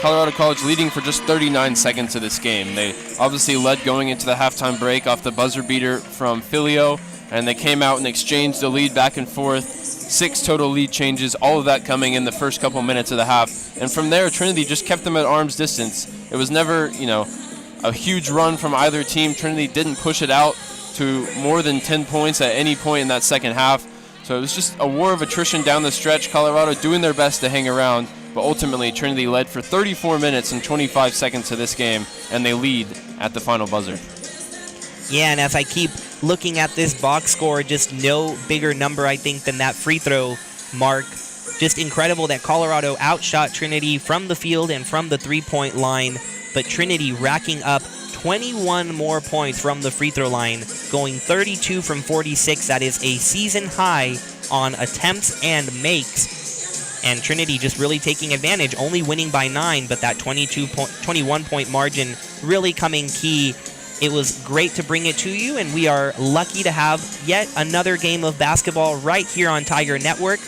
Colorado College leading for just 39 seconds of this game. They obviously led going into the halftime break off the buzzer beater from Filio, and they came out and exchanged the lead back and forth. 6 total lead changes, all of that coming in the first couple minutes of the half. And from there, Trinity just kept them at arm's distance. It was never, a huge run from either team. Trinity didn't push it out to more than 10 points at any point in that second half. So it was just a war of attrition down the stretch. Colorado doing their best to hang around. But ultimately, Trinity led for 34 minutes and 25 seconds of this game, and they lead at the final buzzer. Yeah, and as I keep looking at this box score, just no bigger number, I think, than that free throw mark. Just incredible that Colorado outshot Trinity from the field and from the three-point line, but Trinity racking up 21 more points from the free throw line, going 32 from 46. That is a season high on attempts and makes. And Trinity just really taking advantage, only winning by 9, but that 21-point margin really coming key. It was great to bring it to you, and we are lucky to have yet another game of basketball right here on Tiger Network,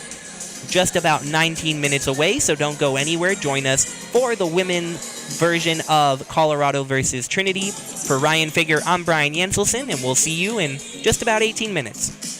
just about 19 minutes away, so don't go anywhere. Join us for the women's version of Colorado versus Trinity. For Ryan Figure, I'm Brian Jenselson, and we'll see you in just about 18 minutes.